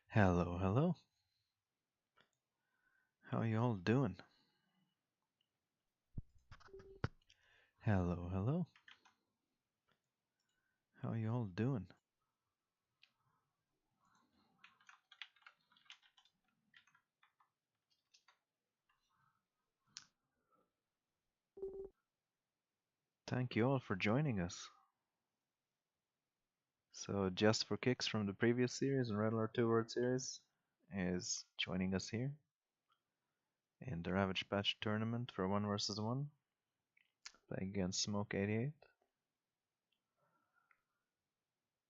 Hello, hello. How you all doing? Hello, hello. How you all doing? Thank you all for joining us. So, Just for Kicks from the previous series and Regular Two Word series is joining us here in the Ravage Patch tournament for 1 versus 1, playing against Smoke 88.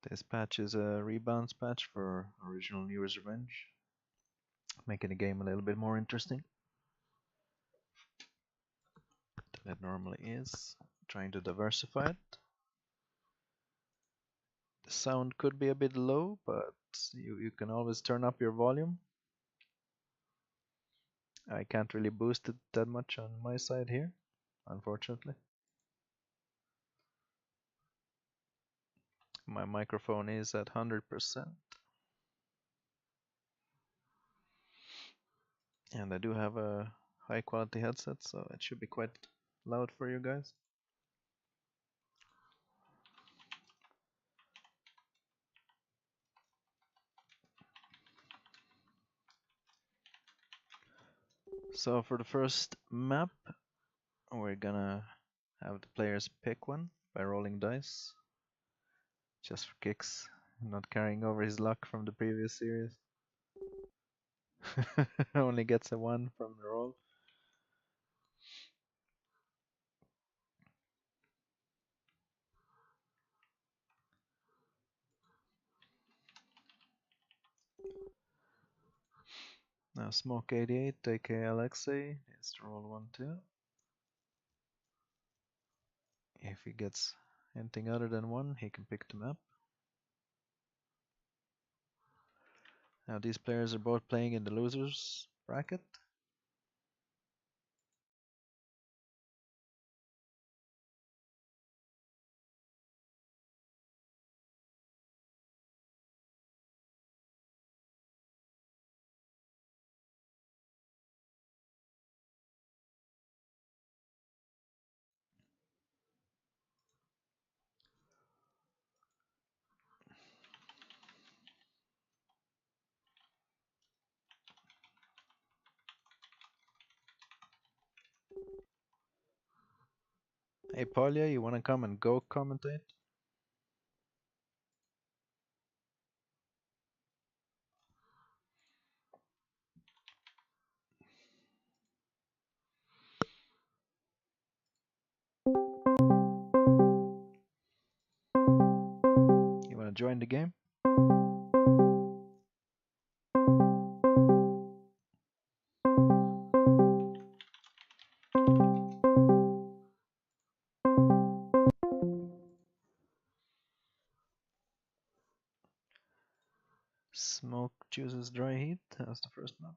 This patch is a rebalance patch for original Yuri's Revenge, making the game a little bit more interesting than it normally is, trying to diversify it. The sound could be a bit low, but you can always turn up your volume. I can't really boost it that much on my side here, unfortunately. My microphone is at 100%. And I do have a high quality headset, so it should be quite loud for you guys. So for the first map, we're gonna have the players pick one by rolling dice. Just for kicks, not carrying over his luck from the previous series. Only gets a 1 from the roll. Now Smoke 88, aka Alexei, needs to roll 1 too. If he gets anything other than 1, he can pick the map. Now these players are both playing in the losers bracket. Hey Polya, you wanna come and go commentate? You wanna join the game? Smoke chooses dry heat as the first map.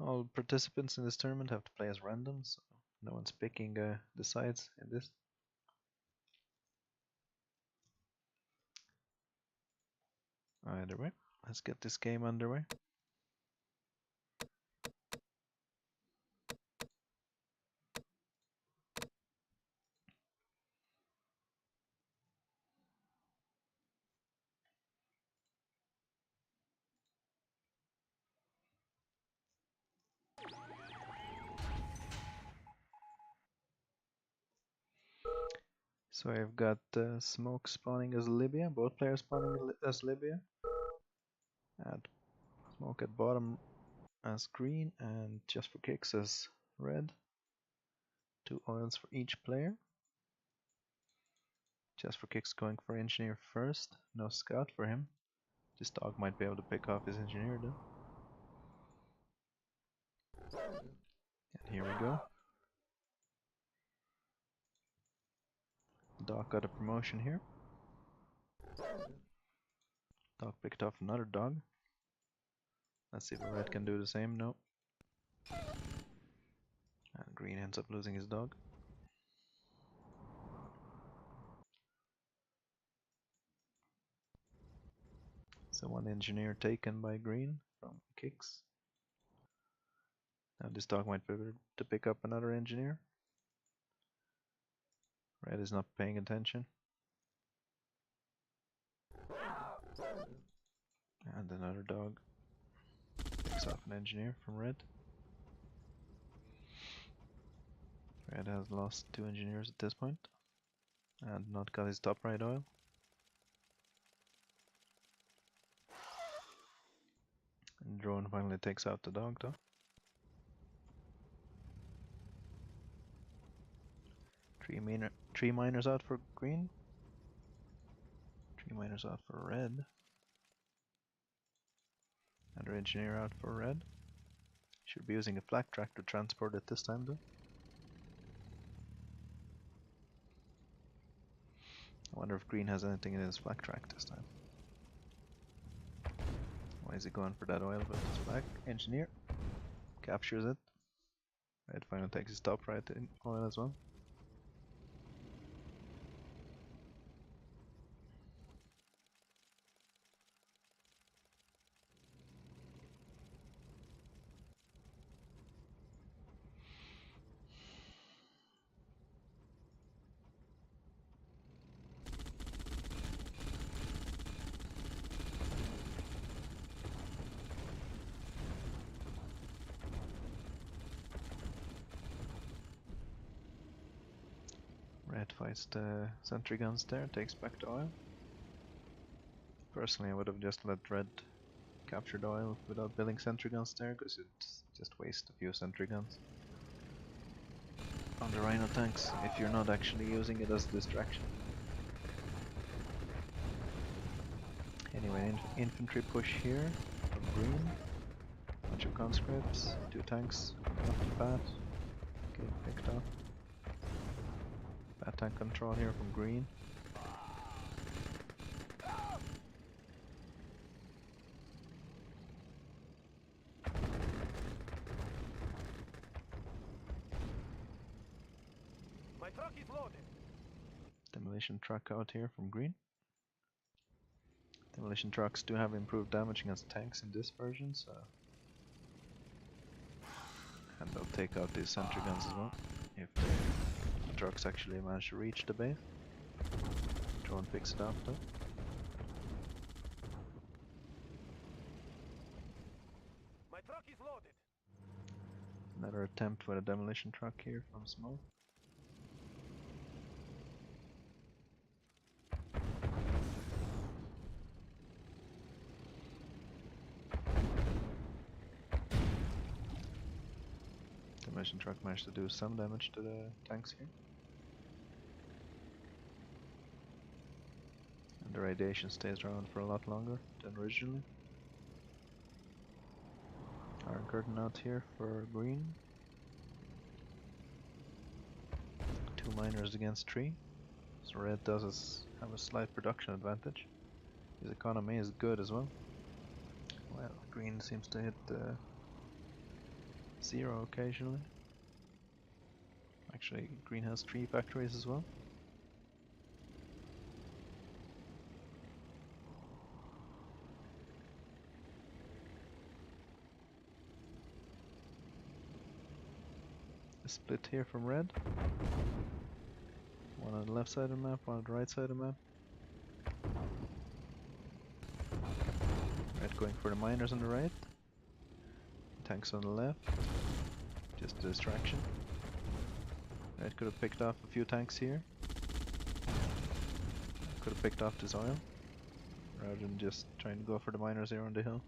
All participants in this tournament have to play as random, so no one's picking the sides in this. Either way, let's get this game underway. So I've got Smoke spawning as Libya, both players spawning as Libya. And Smoke at bottom as green, and Just for Kicks as red. 2 oils for each player. Just for Kicks going for engineer first. No scout for him. This dog might be able to pick off his engineer though. And here we go. Dog got a promotion here. Dog picked off another dog. Let's see if red can do the same. No. And green ends up losing his dog. So one engineer taken by green from kicks. Now this dog might be able to pick up another engineer. Red is not paying attention. And another dog picks up an engineer from red. Red has lost 2 engineers at this point and not got his top right oil. And drone finally takes out the dog though. 3 miners out for green. 3 miners out for red. Another engineer out for red. Should be using a flak track to transport it this time though. I wonder if green has anything in his flak track this time. Why is he going for that oil with his flak? Engineer captures it. Red finally takes his top right in oil as well. Red fights the sentry guns there, takes back the oil. Personally, I would have just let red capture the oil without building sentry guns there, because it just wastes a few sentry guns on the rhino tanks if you're not actually using it as a distraction. Anyway, infantry push here from green. Bunch of conscripts, 2 tanks off the bat, getting picked up. Bad tank control here from green. My truck is loaded. Demolition truck out here from green. Demolition trucks do have improved damage against tanks in this version, so... And they'll take out these sentry guns as well, if the trucks actually manage to reach the base. Drone picks it up though. My truck is loaded. Another attempt with a demolition truck here from smoke. Demolition truck managed to do some damage to the tanks here. And the radiation stays around for a lot longer than originally. Iron curtain out here for green. 2 miners against 3. So red does have a slight production advantage. His economy is good as well. Well, green seems to hit 0 occasionally. Actually, green has 3 factories as well. A split here from red. One on the left side of the map, one on the right side of the map. Red going for the miners on the right. Tanks on the left. Just a distraction. Red could have picked off a few tanks here. Could have picked off this oil, rather than just trying to go for the miners here on the hill.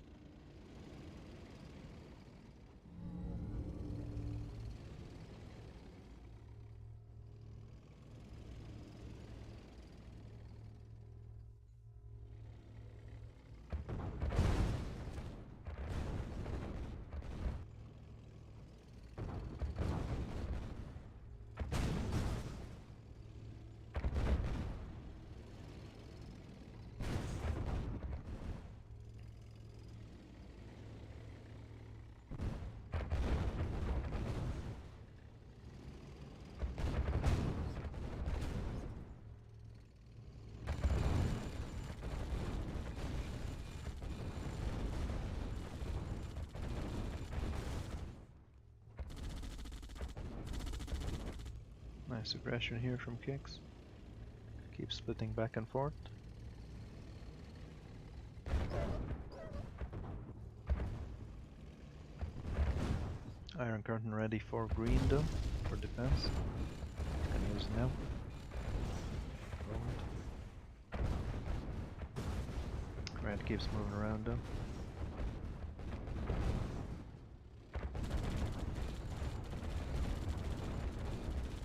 Nice aggression here from Kicks. Keep splitting back and forth. Iron Curtain ready for green though, for defense. Can use it now. Gold. Red keeps moving around though.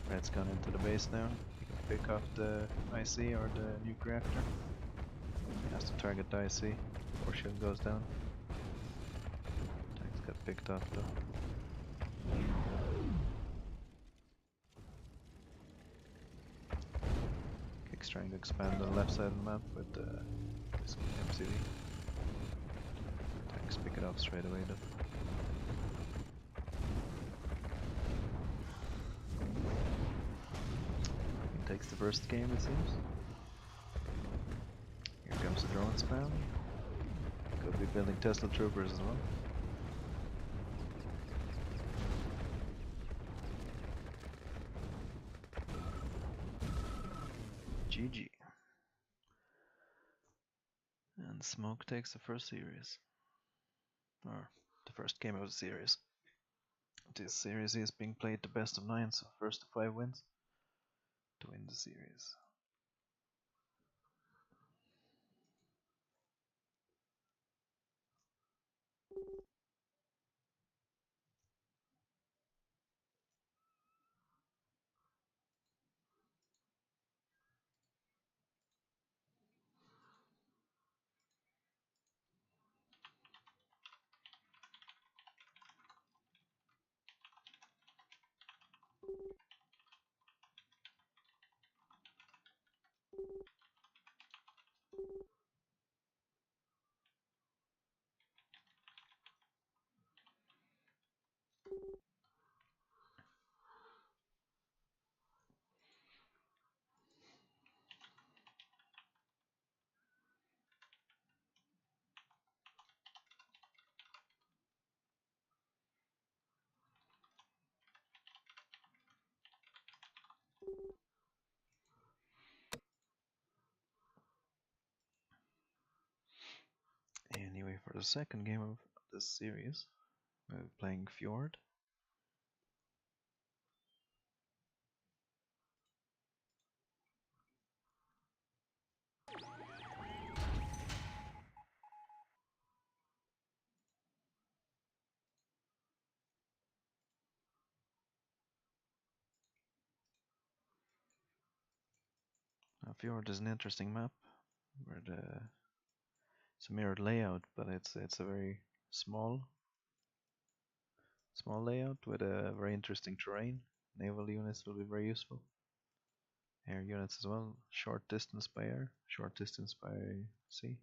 Red's gone into the base now. He can pick off the IC or the nuke reactor. He has to target the IC before shield goes down. Tanks got picked off though. Kick's trying to expand on the left side of the map with this MCV. Tanks pick it off straight away though. He takes the first game it seems. Here comes the drone spam. Could be building Tesla troopers as well. GG. And Smoke takes the first series. Or the first game of the series. This series is being played the best of 9, so first to 5 wins to win the series. Anyway, for the second game of this series, we're playing Fjord. Fjord is an interesting map, where it's a mirrored layout, but it's a very small layout with a very interesting terrain. Naval units will be very useful. Air units as well. Short distance by air, short distance by sea.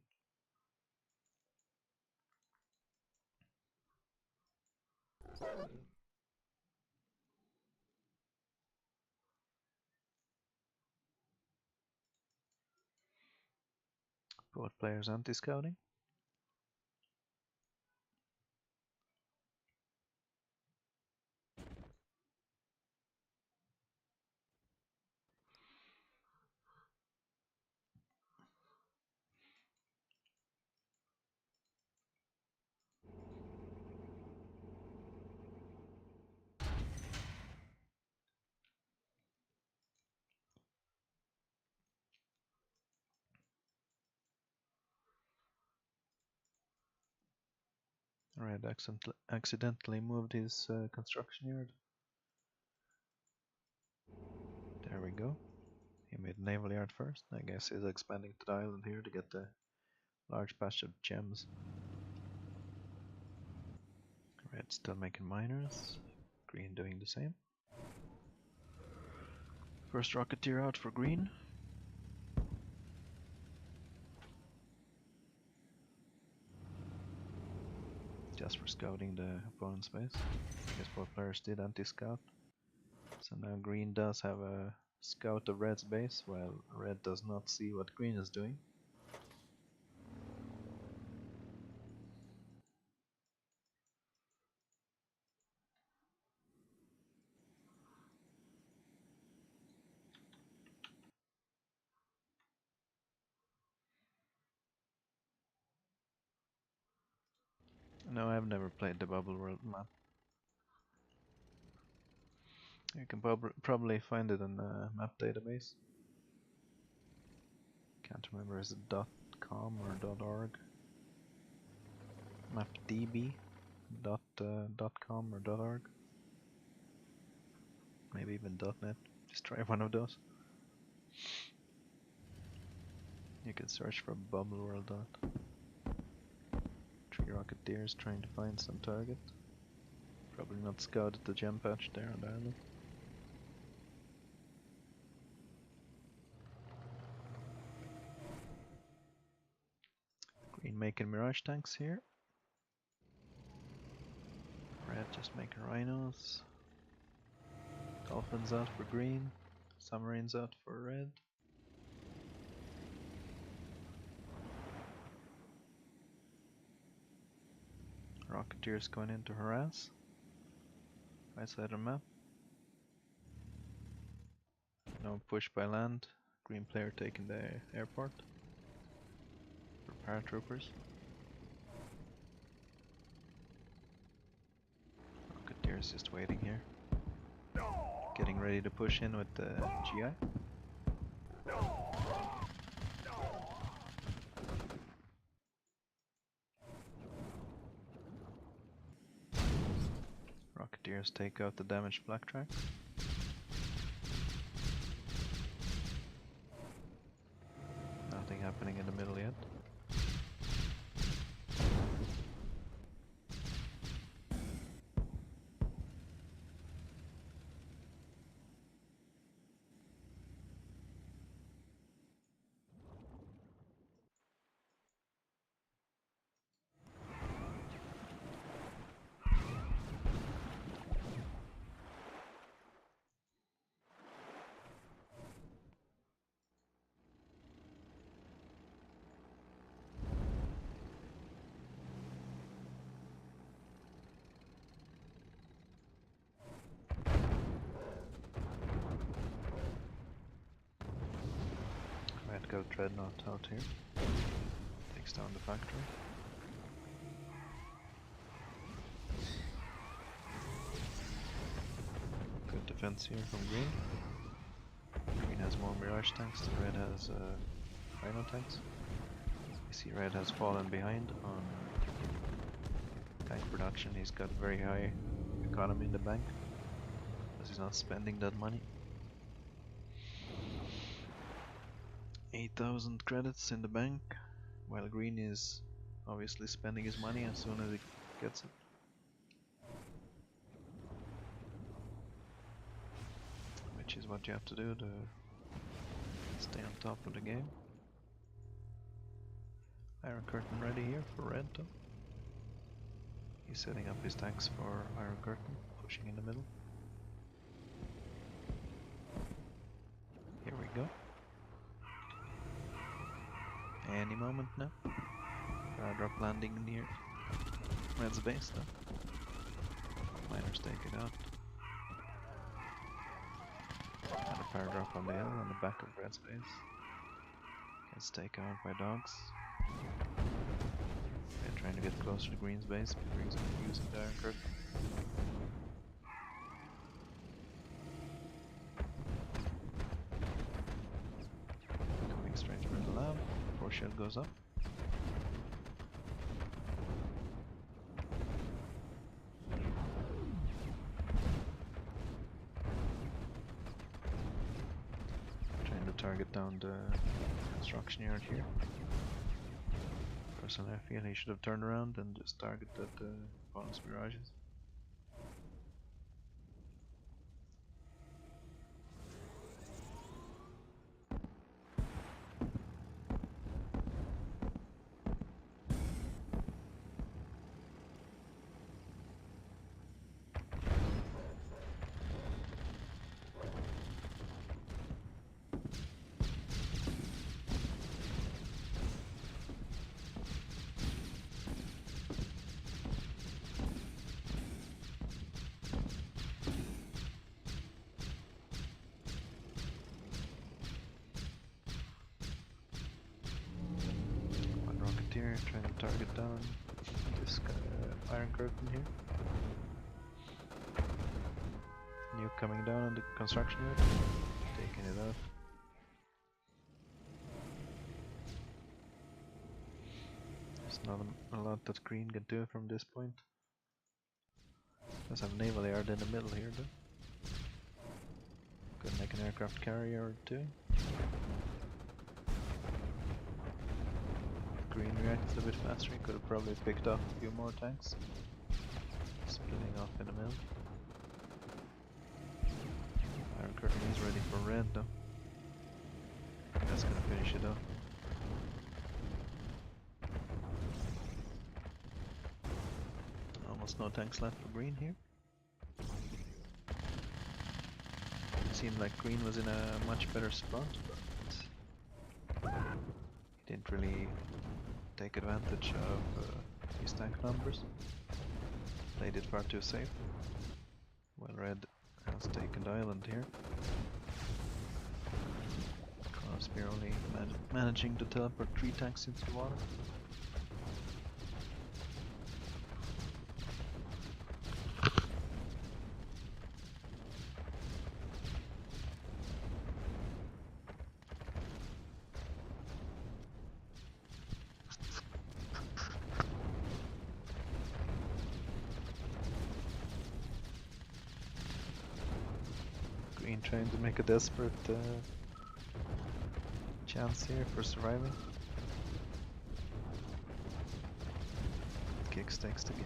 Both players anti-scouting. Red accidentally moved his construction yard. There we go. He made naval yard first. I guess he's expanding to the island here to get the large patch of gems. Red still making miners. Green doing the same. First rocketeer out for green. Just for scouting the opponent's base. I guess both players did anti-scout. So now green does have a scout of red's base, while red does not see what green is doing. No, I've never played the Bubble World map. You can probably find it in the map database. Can't remember, is it .com or .org? Mapdb .com or .org? Maybe even .net. Just try one of those. You can search for Bubble World. 3 Rocketeers trying to find some target. Probably not scouted the gem patch there on the island. Green making Mirage tanks here. Red just making rhinos. Dolphins out for green. Submarines out for red. Rocketeers going in to harass. Right side of the map. No push by land. Green player taking the airport. For paratroopers. Rocketeers just waiting here. Getting ready to push in with the GI. Rocketeers take out the damaged black track. Nothing happening in the middle yet. Red got Dreadnought out here. Takes down the factory. Good defense here from green. Green has more Mirage tanks, the red has Rhino tanks. You see red has fallen behind on tank production. He's got very high economy in the bank because he's not spending that money. 8,000 credits in the bank, while green is obviously spending his money as soon as he gets it. Which is what you have to do to stay on top of the game. Iron Curtain ready here for red though. He's setting up his tanks for Iron Curtain, pushing in the middle. Here we go. Any moment now. Drop landing near red's base though. Miners take it out. And a power drop on the hill on the back of red's base. Gets taken out by dogs. They're trying to get closer to green's base before he's using the Iron Curtain. Coming straight from the lab. Shell goes up. Trying to target down the construction yard here. Personally, I feel he should have turned around and just targeted the opponent's mirages. Trying to target down this Iron Curtain here. New coming down on the construction yard, taking it out. There's not a lot that green can do from this point. Does have naval yard in the middle here though. Could make an aircraft carrier or two. If green reacted a bit faster, he could have probably picked off a few more tanks. Splitting off in the middle. Iron Curtain is ready for red though. That's gonna finish it off. Almost no tanks left for green here. It seemed like green was in a much better spot, but he didn't really take advantage of his tank numbers. Played it far too safe. Well, red has taken the island here. We're only managing to teleport 3 tanks into the water. Green trying to make a desperate chance here for surviving. Kicks takes the game.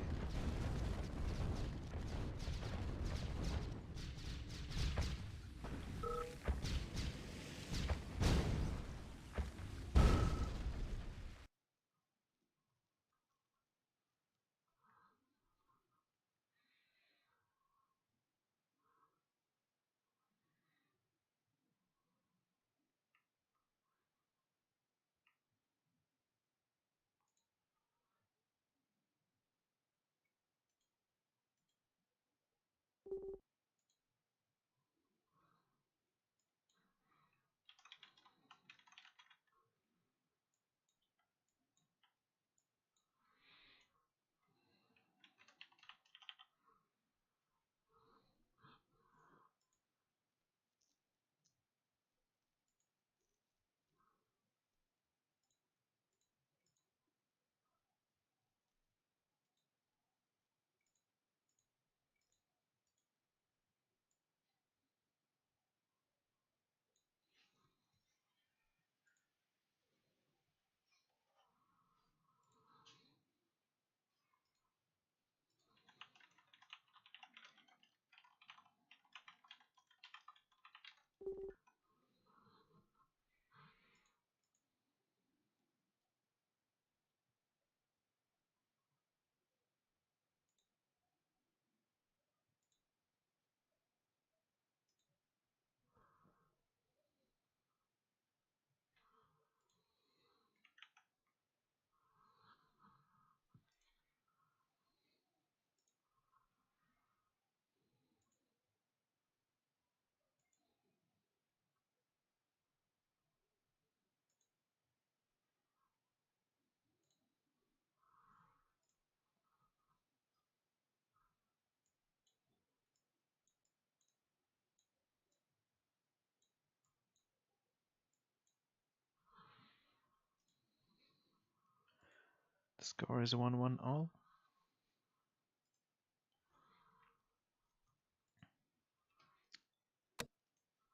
The score is 1-1 all.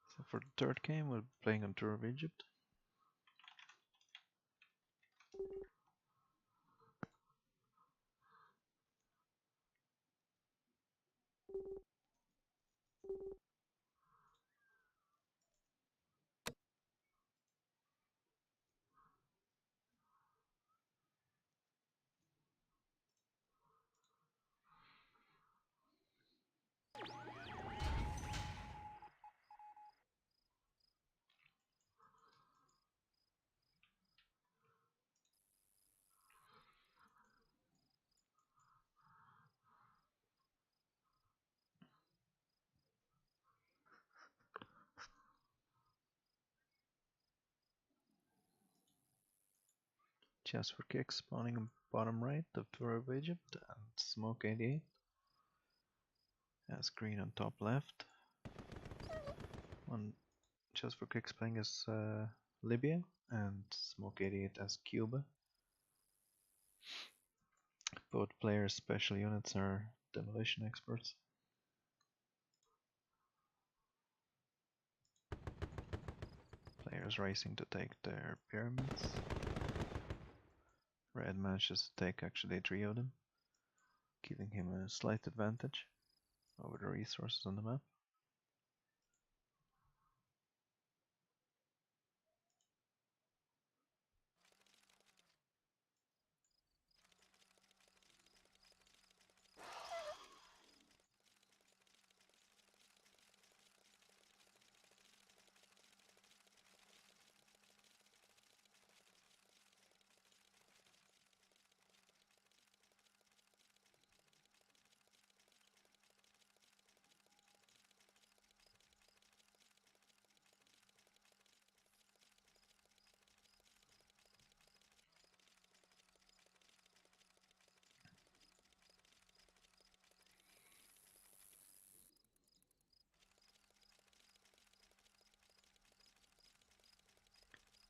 So for the third game, we're playing on Tour of Egypt. Just for kicks spawning bottom right of Tour of Egypt, and Smoke 88 as green on top left. One Just for kicks playing as Libya, and Smoke 88 as Cuba. Both players' special units are demolition experts. Players racing to take their pyramids. Red manages to take actually 3 of them, giving him a slight advantage over the resources on the map.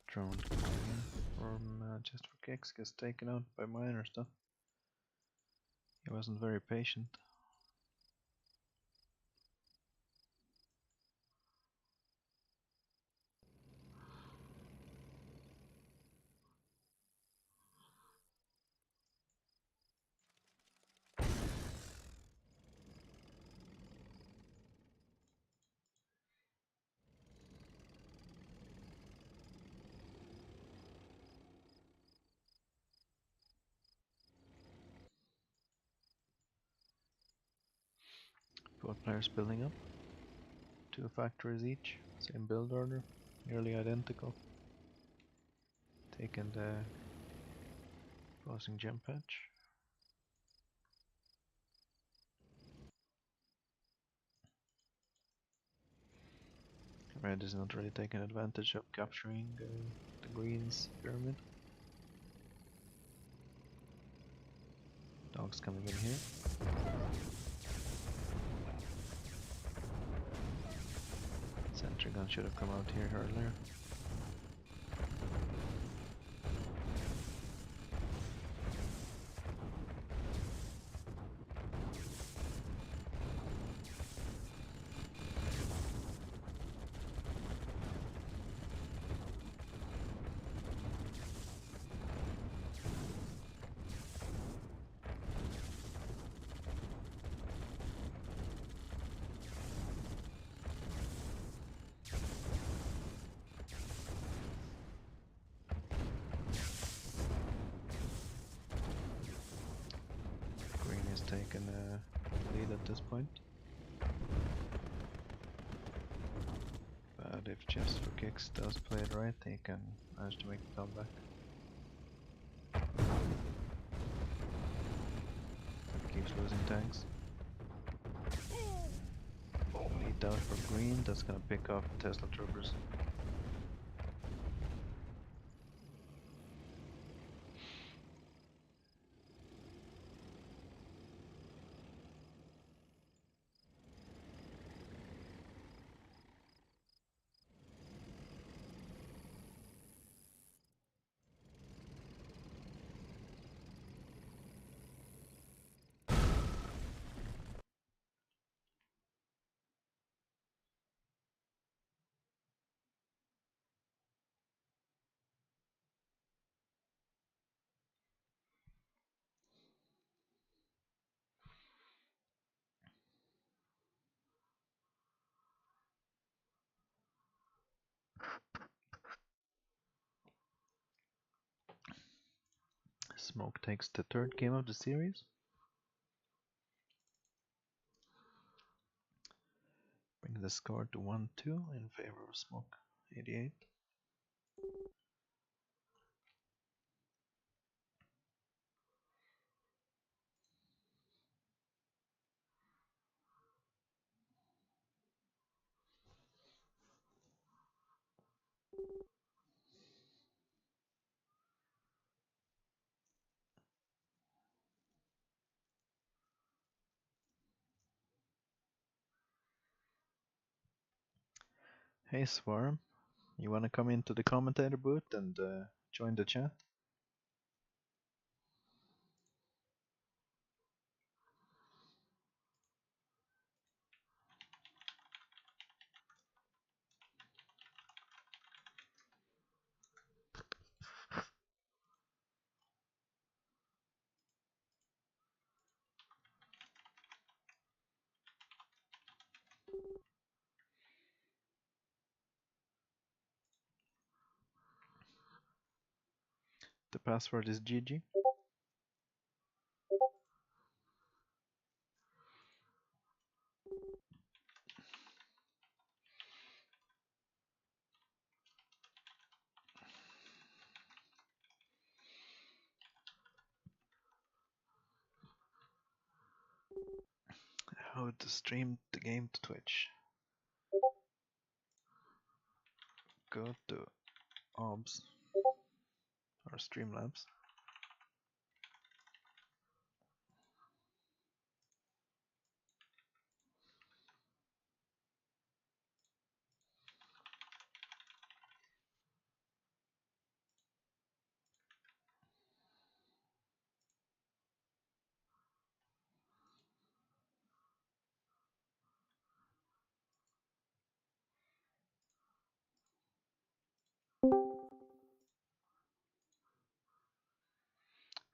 Drone from Just for Kicks gets taken out by miners though. He wasn't very patient. Both players building up. 2 factories each, same build order, nearly identical. Taking the crossing gem patch. Red is not really taking advantage of capturing the green's pyramid. Dogs coming in here. Sentry gun should have come out here earlier. Taken a lead at this point. But if Just for Kicks does play it right, he can manage to make a comeback. Keeps losing tanks. Lead out for green, that's gonna pick off Tesla troopers. Smoke takes the 3rd game of the series. Bring the score to 1-2 in favor of Smoke 88. Hey Swarm, you wanna come into the commentator booth and join the chat? The password is GG. How to stream the game to Twitch? Go to OBS or Streamlabs.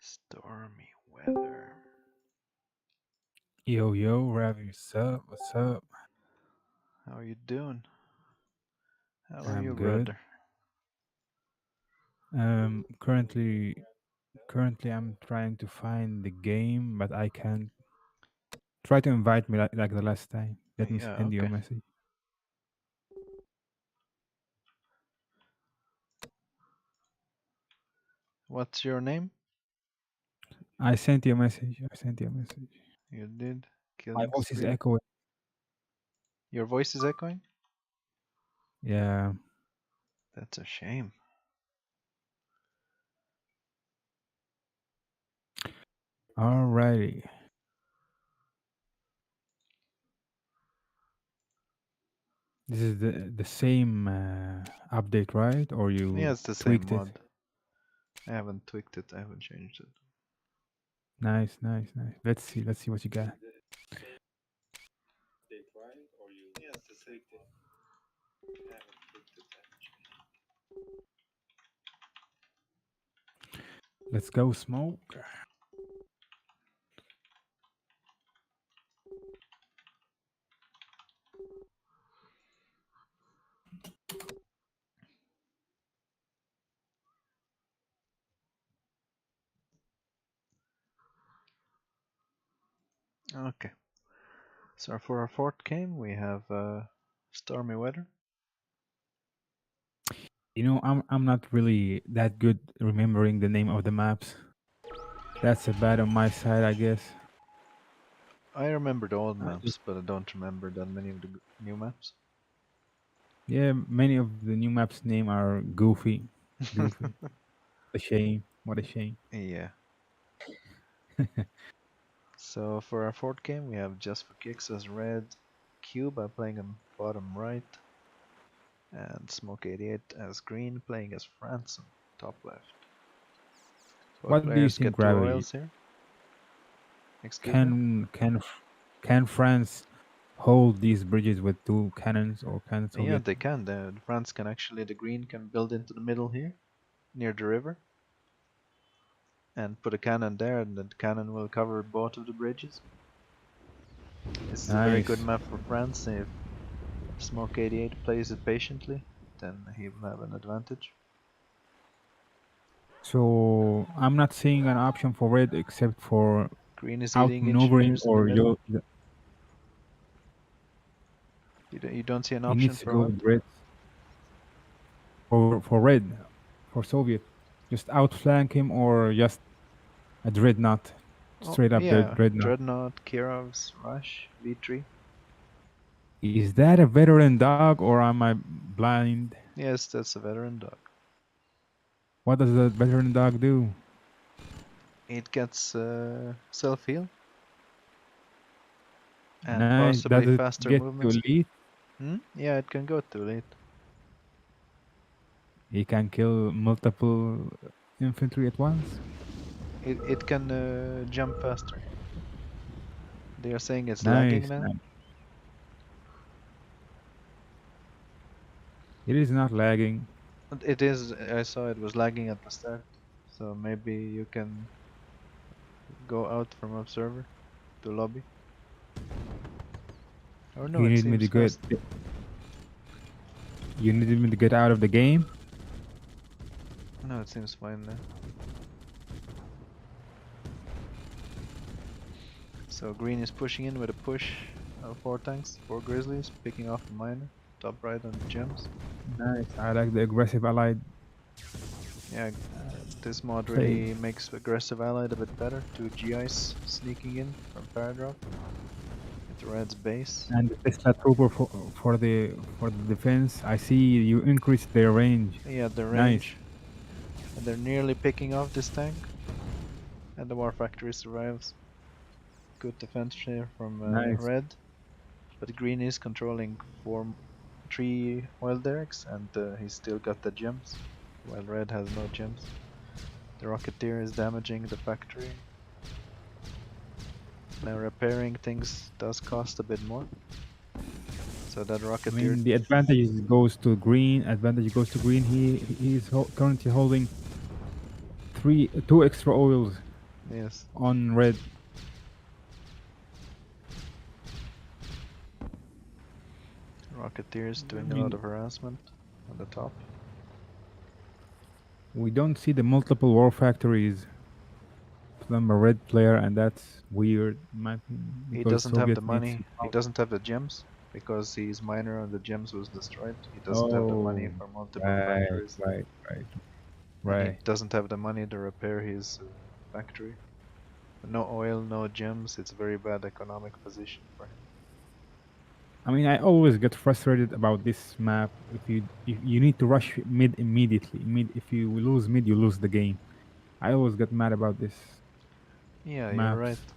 Stormy weather. Yo, yo, Ravi, what's up? What's up? How are you doing? How are I'm you, good. brother? Currently, I'm trying to find the game, but I can't. Try to invite me like the last time. Let me Yeah, send you a okay. message. What's your name? I sent you a message. I sent you a message. You did. My Killing voice is spree. echoing. Your voice is echoing? Yeah. That's a shame. Alrighty. This is the same update, right? Or Yeah, you it's the same tweaked it? mod. I haven't tweaked it, I haven't changed it. Nice, nice, nice. Let's see. Let's see what you got. Let's go smoke. Okay. So for our fourth game, we have stormy weather. You know, I'm not really that good remembering the name of the maps. That's a bad on my side, I guess. I remember the old I maps, just but I don't remember that many of the new maps. Yeah, many of the new maps name are goofy. Goofy. A shame. What a shame. Yeah. So for our fourth game, we have Just for Kicks as red, Cube playing on bottom right, and Smoke88 as green, playing as Franson, top left. Both What do you players think, get 2 Ravi? oils here. Excuse me? Can France hold these bridges with two cannons, or can Yeah, Soviet? they can. The France can actually, the green can build into the middle here, near the river, and put a cannon there, and the cannon will cover both of the bridges. This is a very good Nice. map for France. If Smoke88 plays it patiently, then he will have an advantage. So I'm not seeing an option for red except for Green is eating outmaneuvering, engineers in the or middle. You don't see an he option needs to for go what? with red. For red, for Soviet, just outflank him, or just a dreadnought, Oh, straight up yeah. dreadnought. Dreadnought, Kirov's, Rush, V3. Is that a veteran dog, or am I blind? Yes, that's a veteran dog. What does the veteran dog do? It gets self-heal and Nice. possibly Does it faster get to movement speed. elite? Yeah, it can go to elite. He can kill multiple infantry at once. It can jump faster. They are saying it's lagging Nice, now. nice. It is not lagging. But it is. I saw it was lagging at the start. So maybe you can go out from observer to lobby. Or no, You it need me to seems get. fast. You need me to get out of the game. No, it seems fine now. So green is pushing in with a push of 4 tanks, 4 grizzlies, picking off the miner, top right on the gems. Nice. I like the aggressive allied Yeah, this mod play. really makes aggressive allied a bit better. 2 GIs sneaking in from Paradrop into red's base. And the Tesla trooper for the defense. I see you increase their range. Yeah, the Nice. range. And they're nearly picking off this tank. And the war factory survives. Good defense here from Nice. red. But green is controlling 3 oil derricks and he's still got the gems. While red has no gems. The rocketeer is damaging the factory. Now repairing things does cost a bit more. So that I rocketeer, mean, the advantage goes to green. Advantage goes to green. He is currently holding two extra oils yes, on red. rocketeer is I doing a lot mean, of harassment on the top. we don't see the multiple war factories from a red player, and that's weird, in my opinion, He because doesn't have Soviet the needs money. some He power. doesn't have the gems because he's minor and the gems was destroyed. He doesn't have the money Oh, for multiple right, factories, right, right, and he right. doesn't have the money to repair his factory. No oil, no gems. It's a very bad economic position for him. I mean, I always get frustrated about this map. If you need to rush mid immediately. If you lose mid, you lose the game. I always get mad about this Yeah, you're right. maps.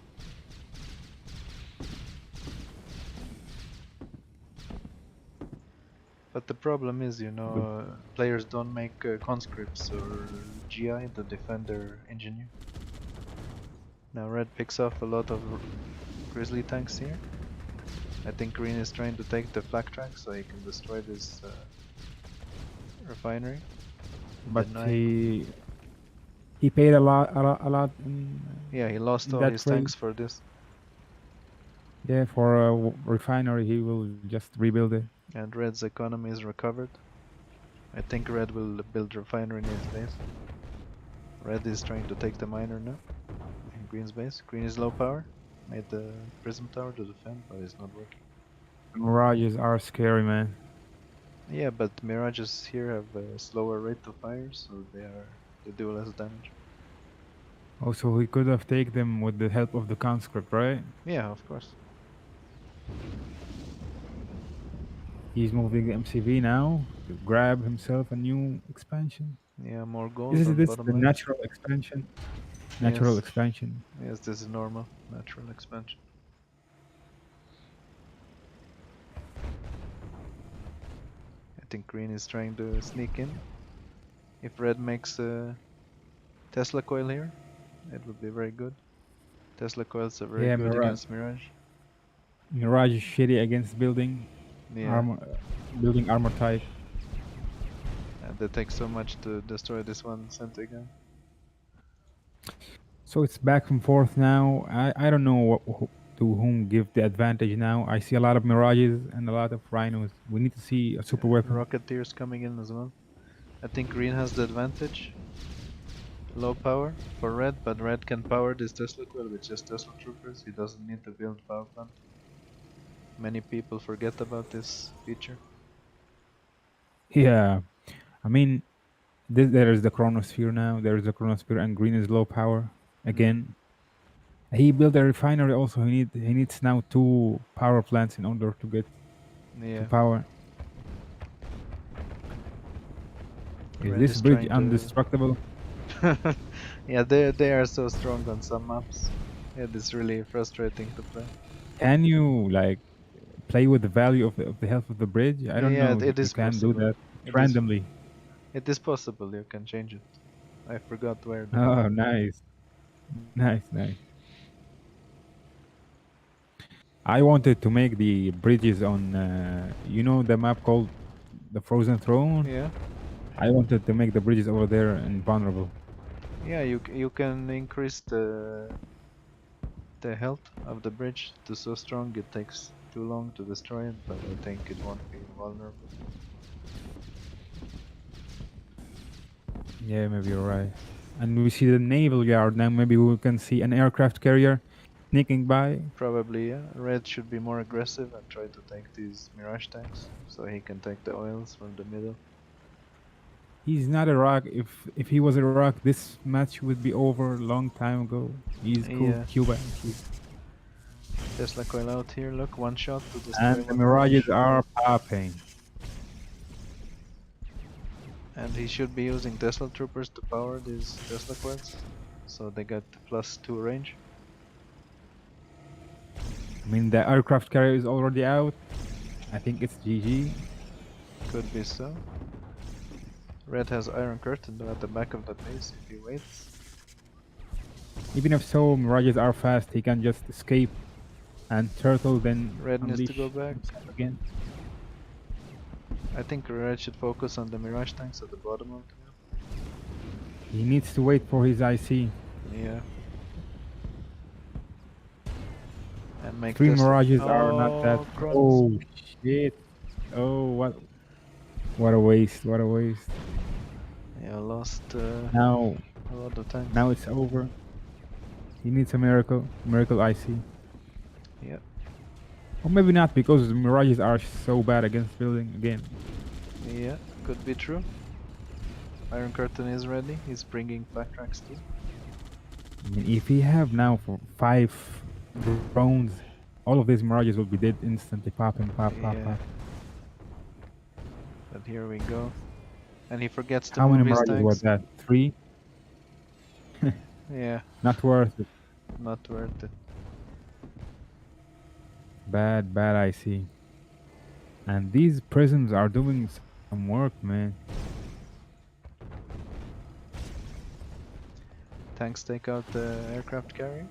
But the problem is, The, players don't make conscripts or GI to defend their engineer. Now red picks off a lot of grizzly tanks here. I think green is trying to take the flak track so he can destroy this refinery. but Denying. he paid a lot Yeah, he lost in all that his trade. tanks for this. Yeah, for a refinery, he will just rebuild it. And red's economy is recovered. I think red will build refinery in his base. Red is trying to take the miner now. In green's base. Green is low power. Made the prism tower to defend, but it's not working. Mirages are scary, man. Yeah, but mirages here have a slower rate of fire, so they do less damage. Also, he could have taken them with the help of the conscript, right? Yeah, of course. He's moving the MCV now to grab himself a new expansion. Yeah, more gold Is on this bottom the left. natural expansion? Natural Yes, expansion. yes, this is normal, natural expansion. I think green is trying to sneak in. If red makes a Tesla coil here, it would be very good. Tesla coils are very Yeah, good against Mirage. Mirage is shitty against building Yeah, armor, building armor type. and they take so much to destroy this one centigram. So it's back and forth now. I don't know to whom give the advantage now. I see a lot of mirages and a lot of rhinos. We need to see a super weapon. Rocketeers coming in as well. I think green has the advantage. Low power for red, but red can power this Tesla coil with just Tesla troopers. He doesn't need to build power plant. Many people forget about this feature. Yeah, I mean, there is the chronosphere now. There is the chronosphere, and green is low power again. He built a refinery. Also, he needs now two power plants in order to get to Yeah, power. Is red this is bridge trying to. indestructible? Yeah, they are so strong on some maps. Yeah, it's really frustrating to play. Can you like play with the value of the health of the bridge? I don't Yeah, know. it You is can do possible. that It is. randomly. It is possible you can change it. I forgot where though. Oh, nice, nice, nice. I wanted to make the bridges on, the map called the Frozen Throne. Yeah, I wanted to make the bridges over there invulnerable. yeah. You can increase the health of the bridge to so strong it takes too long to destroy it, but I think it won't be vulnerable. Yeah, maybe you're right. And we see the naval yard now. Maybe we can see an aircraft carrier sneaking by. Probably, yeah. Red should be more aggressive and try to take these Mirage tanks so he can take the oils from the middle. He's not Iraq. If he was Iraq, this match would be over a long time ago. He's cool, Yeah, Cuba. Tesla coil out here. Look, one shot to destroy And the one mirages Mirage. are popping. And he should be using Tesla troopers to power these Tesla coils, so they get +2 range. I mean, the aircraft carrier is already out. I think it's GG. Could be so. Red has Iron Curtain at the back of the base if he waits. Even if so, mirages are fast. He can just escape and turtle, then Red needs to go unleash back. himself again. I think Red should focus on the Mirage tanks at the bottom of the map. He needs to wait for his IC. Yeah. And make Three Tesla. mirages are not that. Oh, Kronos. Oh shit! Oh, what a waste! What a waste! Yeah, lost Now, a lot of tanks. now it's over. He needs a miracle IC. Yeah. Or maybe not, because the mirages are so bad against building again. Yeah, could be true. Iron Curtain is ready. He's bringing backtracks too. I mean, if we have now for 5 drones, all of these mirages will be dead instantly. Popping, pop, pop, Yeah. pop. But here we go. And he forgets to How many move his mirages was tanks. that? 3? Yeah, Not worth it. not worth it. Bad IC. And these prisms are doing some work, man. Tanks take out the aircraft carrier.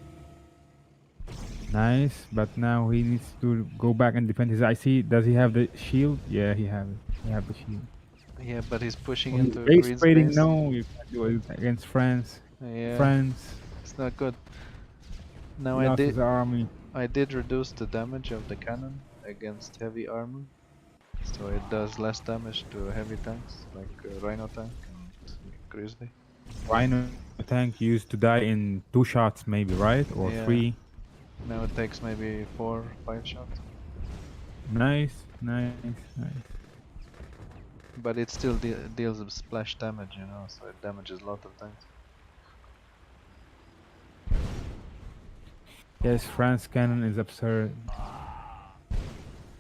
Nice, but now he needs to go back and defend his IC. Does he have the shield? Yeah, he have it. He have the shield. Yeah, but he's pushing Oh, he's into base Green's trading? base. No, you can't do it against France. Yeah, France it's not good. Now lost his army. I did reduce the damage of the cannon against heavy armor, so it does less damage to heavy tanks like Rhino tank and Grizzly. Rhino tank used to die in 2 shots, maybe, right? Or Yeah. 3. Now it takes maybe 4, 5 shots, Nice. but it still deals splash damage, you know, so it damages a lot of tanks. Yes, France cannon is absurd.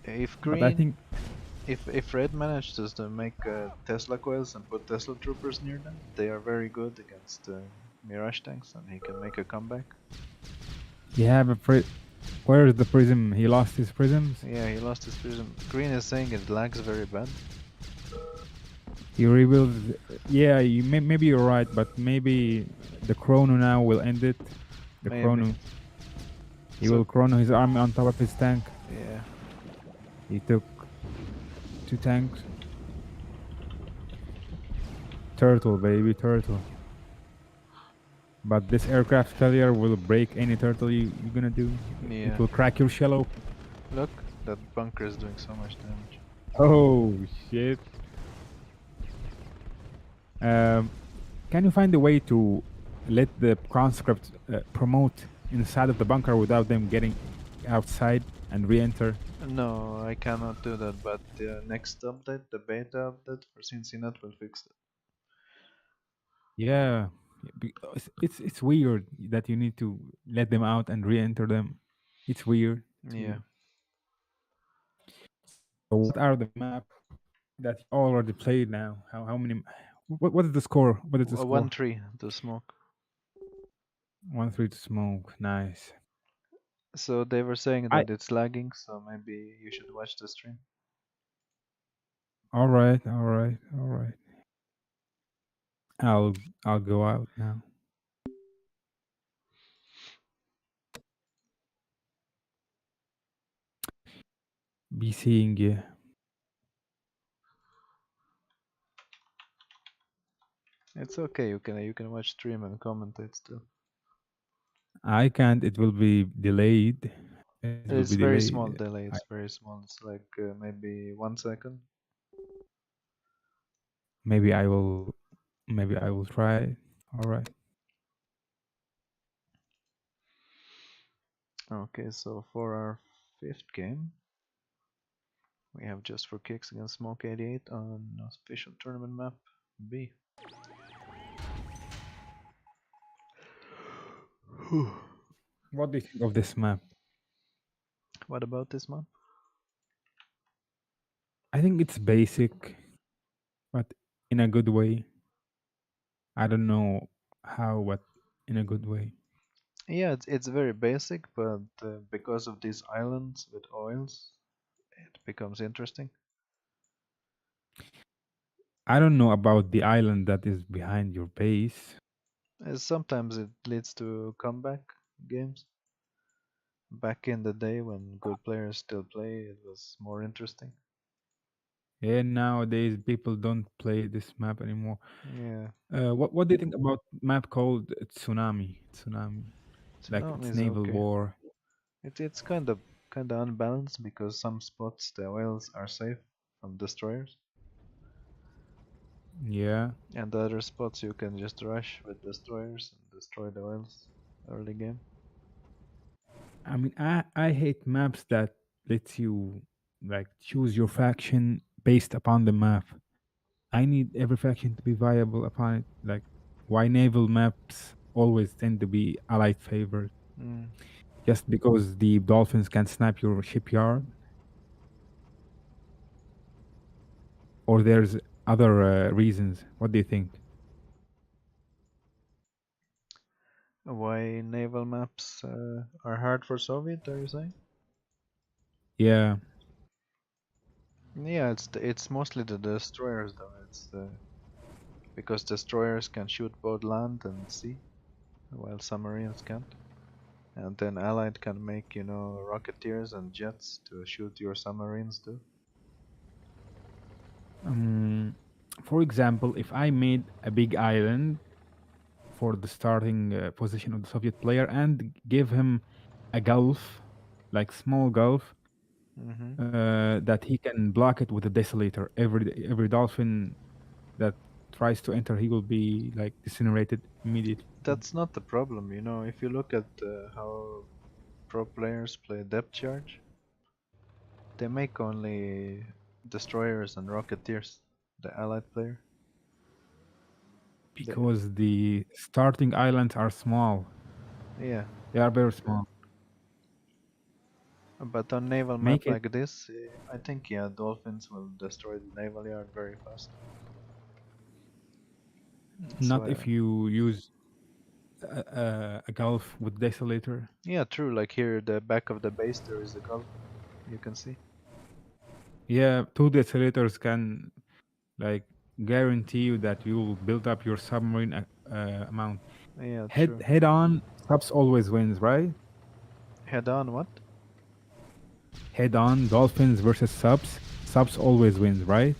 If But I Green, think if Red manages to make Tesla coils and put Tesla troopers near them, they are very good against Mirage tanks, and he can make a comeback. you have a where is the prism? He lost his prisms? Yeah, he lost his prism. Green is saying it lags very bad. He rebuilds. Yeah, maybe you're right, but maybe the chrono now will end it. The Maybe. chrono. He So- will chrono his army on top of his tank. Yeah. He took 2 tanks. Turtle, baby, turtle. But this aircraft carrier will break any turtle you're gonna do. Yeah. It will crack your shell open. Look, that bunker is doing so much damage. Oh shit. Can you find a way to let the conscript promote inside of the bunker without them getting outside and re-enter? No, I cannot do that, but the next update, the beta update for Cincinnati will fix it. Yeah, it's weird that you need to let them out and re-enter them. It's weird. Yeah. So what are the map that you already played now? How many? What is the score? What is the score? 1-3 to smoke. 1-3 to smoke. Nice. So they were saying I that it's lagging, so maybe you should watch the stream. all right. I'll go out now. Be seeing you. It's okay. You can watch stream and commentate still. I can't. It will be delayed. It will be It's very delayed. small delay. It's very small. It's like maybe 1 second. Maybe I will. Maybe I will try it. All right. Okay, so for our fifth game, we have Just for Kicks against Smoke 88 on official tournament map B. Whew. What do you think of this map? What about this map? I think it's basic, but in a good way. I don't know how, but in a good way. Yeah, it's very basic, but because of these islands with oils, it becomes interesting. I don't know about the island that is behind your base. Sometimes it leads to comeback games. Back in the day when good players still play, it was more interesting. Yeah, nowadays people don't play this map anymore. Yeah, What do you think about map called Tsunami? Tsunami, like Tsunami it's is naval okay. war. It's kind of unbalanced because some spots the oils are safe from destroyers, Yeah, and the other spots you can just rush with destroyers and destroy the oils early game. I mean, I hate maps that lets you like choose your faction based upon the map. I need every faction to be viable upon it. Like, why naval maps always tend to be allied favored? Mm. Just because the dolphins can snap your shipyard, or there's other reasons? What do you think? Why naval maps are hard for Soviet? Are you saying? Yeah, Yeah, it's mostly the destroyers though. It's because destroyers can shoot both land and sea, while submarines can't. And then Allied can make, rocketeers and jets to shoot your submarines too. um, for example, if I made a big island for the starting position of the Soviet player and give him a gulf, like small gulf, Hmm. that he can block it with a desolator. Every dolphin that tries to enter, he will be like incinerated immediately. That's not the problem, if you look at how pro players play depth charge, they make only destroyers and rocketeers, the Allied player. They, Because the starting islands are small. yeah, They are very small. but on naval map Make it like this, I think, yeah, dolphins will destroy the naval yard very fast. not So, if you use a gulf with desolator. yeah, true. Like here, the back of the base, there is a gulf. You can see. Yeah, two desolators can like guarantee you that you will build up your submarine amount. Yeah, Head true. head on, subs always wins, right? Head on what? Head on, dolphins versus subs. Subs always wins, right?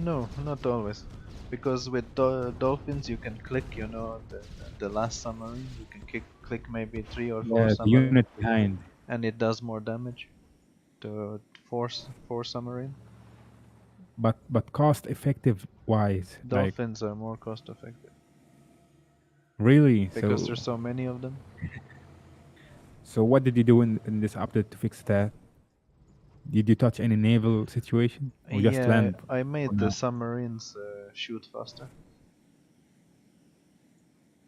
No, not always. Because with dolphins, you can click, the last submarine. You can click maybe three or four Yeah, the unit submarine, behind. and it does more damage to four submarine. But cost effective wise, like Dolphins are more cost effective really. because So there's so many of them. so what did you do in this update to fix that? Did you touch any naval situation or just Yeah, land I for made the now? submarines shoot faster.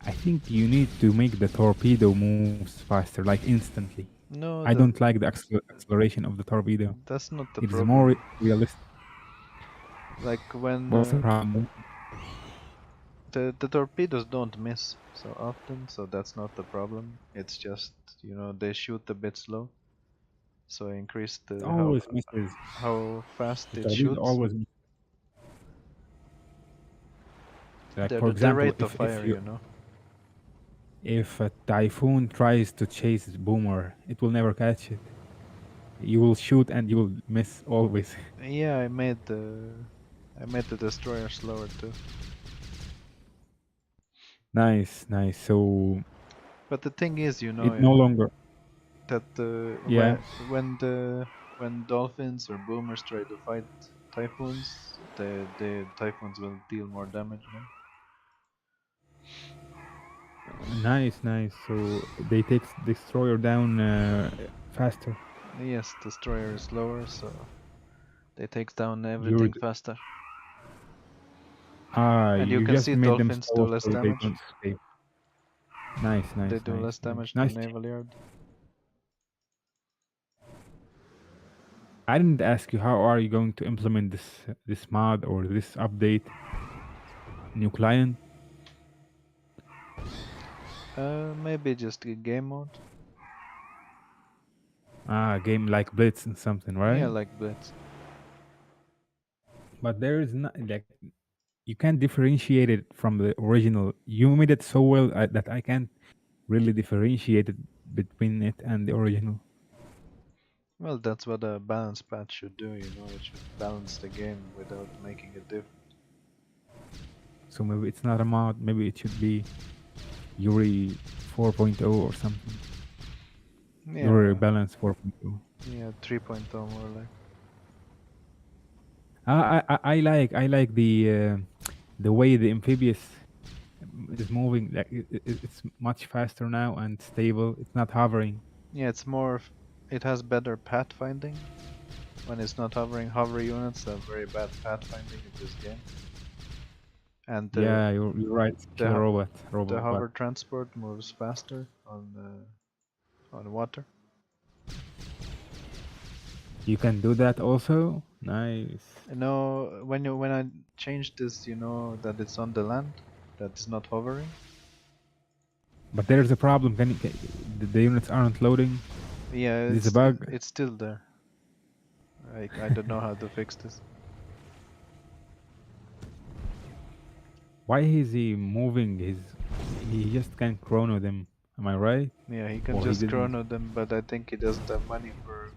I think you need to make the torpedo moves faster, like instantly. I No, don't like the acceleration of the torpedo. that's not the It is more problem. realistic. Like when What's the problem? the torpedoes don't miss so often, so that's not the problem. It's just they shoot a bit slow, so increase It the always misses. how fast The it torpedo shoots. always misses. Like They're for the example, rate of fire, you know. if a typhoon tries to chase boomer, it will never catch it. You will shoot and you will miss always. Yeah, I made the destroyer slower too. Nice, nice. So But the thing is, you it know, no longer. that Yeah. when dolphins or boomers try to fight typhoons, the typhoons will deal more damage. You know? Nice, nice. So they take destroyer down faster. Yes, destroyer is slower, so they takes down You're everything faster. And you you can just see made them dolphins do slow less so they damage. don't escape. Nice, They nice, do nice, less nice, damage nice. than naval yard. I didn't ask you how are you going to implement this mod or this update, new client, Maybe just a game mode. game like Blitz and something, Yeah, right? like Blitz. But there is not like you can't differentiate it from the original. You made it so well that I can't really differentiate it between it and the original. Well, that's what a balance patch should do. You know, it should balance the game without making it different. So maybe it's not a mod. Maybe it should be Yuri 4.0 or something. Yuri Yeah, Balance 4.0. yeah, 3.0 more like. I like the way the amphibious is moving. Like it's much faster now and stable. It's not hovering. Yeah, it's more. It has better pathfinding when it's not hovering. Hover units have very bad pathfinding in this game, and Yeah, you're right. the Especially ho- the robot. hover transport moves faster on water. You can do that also. Nice. You know, when I change this, you know that it's on the land, that it's not hovering. But there's a problem. The units aren't loading? Yeah, This is a bug. it's still there. I don't know how to fix this. Why is he moving? He just can't chrono them. Am I right? Yeah, he can Or he just didn't? chrono them, but I think he doesn't have money for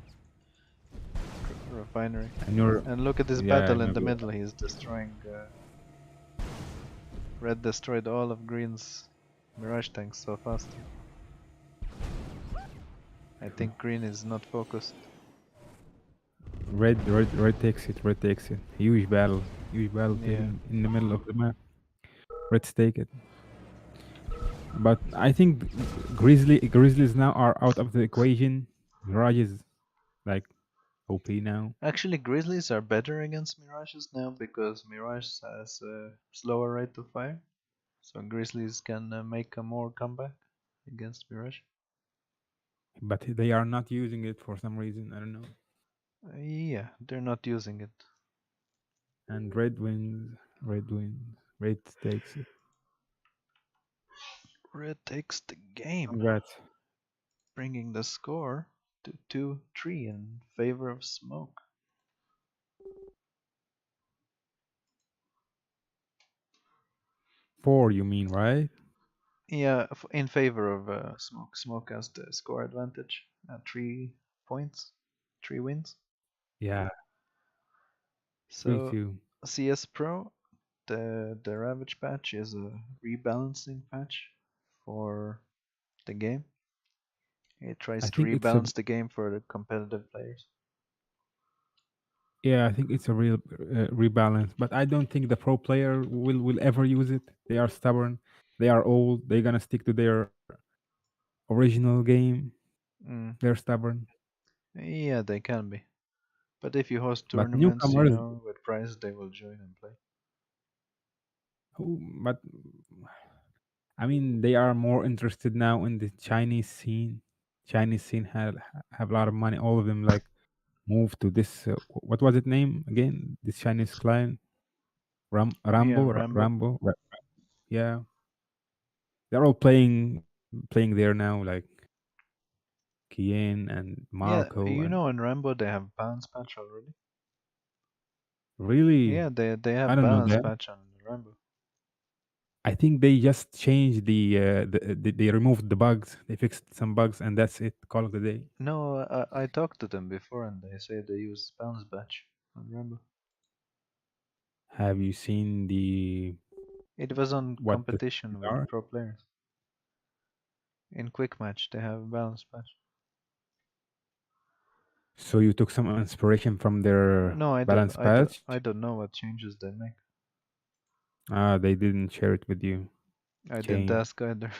refinery. And you're And look at this yeah. I battle in know the middle. He's destroying. Red destroyed all of Green's Mirage tanks so fast. I think Green is not focused. red takes it. Red takes it. Huge battle. Huge battle Yeah. taken in the middle of the map. Reds take it. But I think Grizzlies now are out of the equation. Mirage is like OP now. Actually, Grizzlies are better against Mirages now because Mirage has a slower rate of fire. So Grizzlies can make a more comeback against Mirage. But they are not using it for some reason. I don't know. Yeah, they're not using it. And red wins. Red wins. Red takes it. Red takes the game, Congrats. bringing the score to 2-3 in favor of Smoke. 4, you mean, right? Yeah, in favor of Smoke. Smoke has the score advantage at 3 points, 3 wins. Yeah, 3 So 2. CS Pro, the Ravage patch is a rebalancing patch for the game. It tries I to think it's a rebalance the game for the competitive players. yeah, I think it's a real rebalance, but I don't think the pro player will ever use it. They are stubborn. They are old. They're gonna stick to their original game. Mm. They're stubborn. Yeah, they can be. But if you host But tournaments, you newcomers, know, with prizes, they will join and play. but I mean, they are more interested now in the Chinese scene. Chinese scene have a lot of money. All of them like move to this. What was it name again? This Chinese client, Yeah, Rambo, Rambo. Rambo. Yeah, they're all playing there now, like Kien and Yeah, Marco you and know, in Rambo they have balance patch already. really, Yeah, they I have don't know balance that. patch on Rambo. I think they just changed they removed the bugs. They fixed some bugs, and that's it. Call of the day. No, I talked to them before and they say they use bounce batch. I remember. Have you seen the It was on what the competition settings with are? pro players. In quick match, they have balance patch. So you took some inspiration from their No, balance patch? I don't know what changes they make. Ah, they didn't share it with you. I didn't Shame. ask either.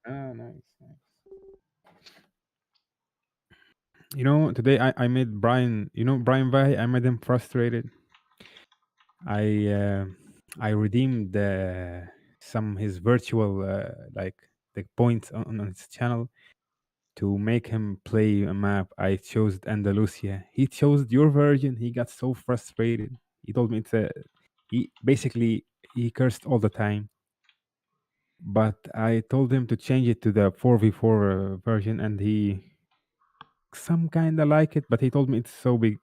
Ah, nice, nice. Today I made Brian. Brian Vai. I made him frustrated. I uh, I redeemed some his virtual like the points on his channel to make him play a map. I chose Andalusia. He chose your version. He got so frustrated. He told me he basically he cursed all the time. But I told him to change it to the 4v4 version, and he some kind of like it. But he told me it's so big.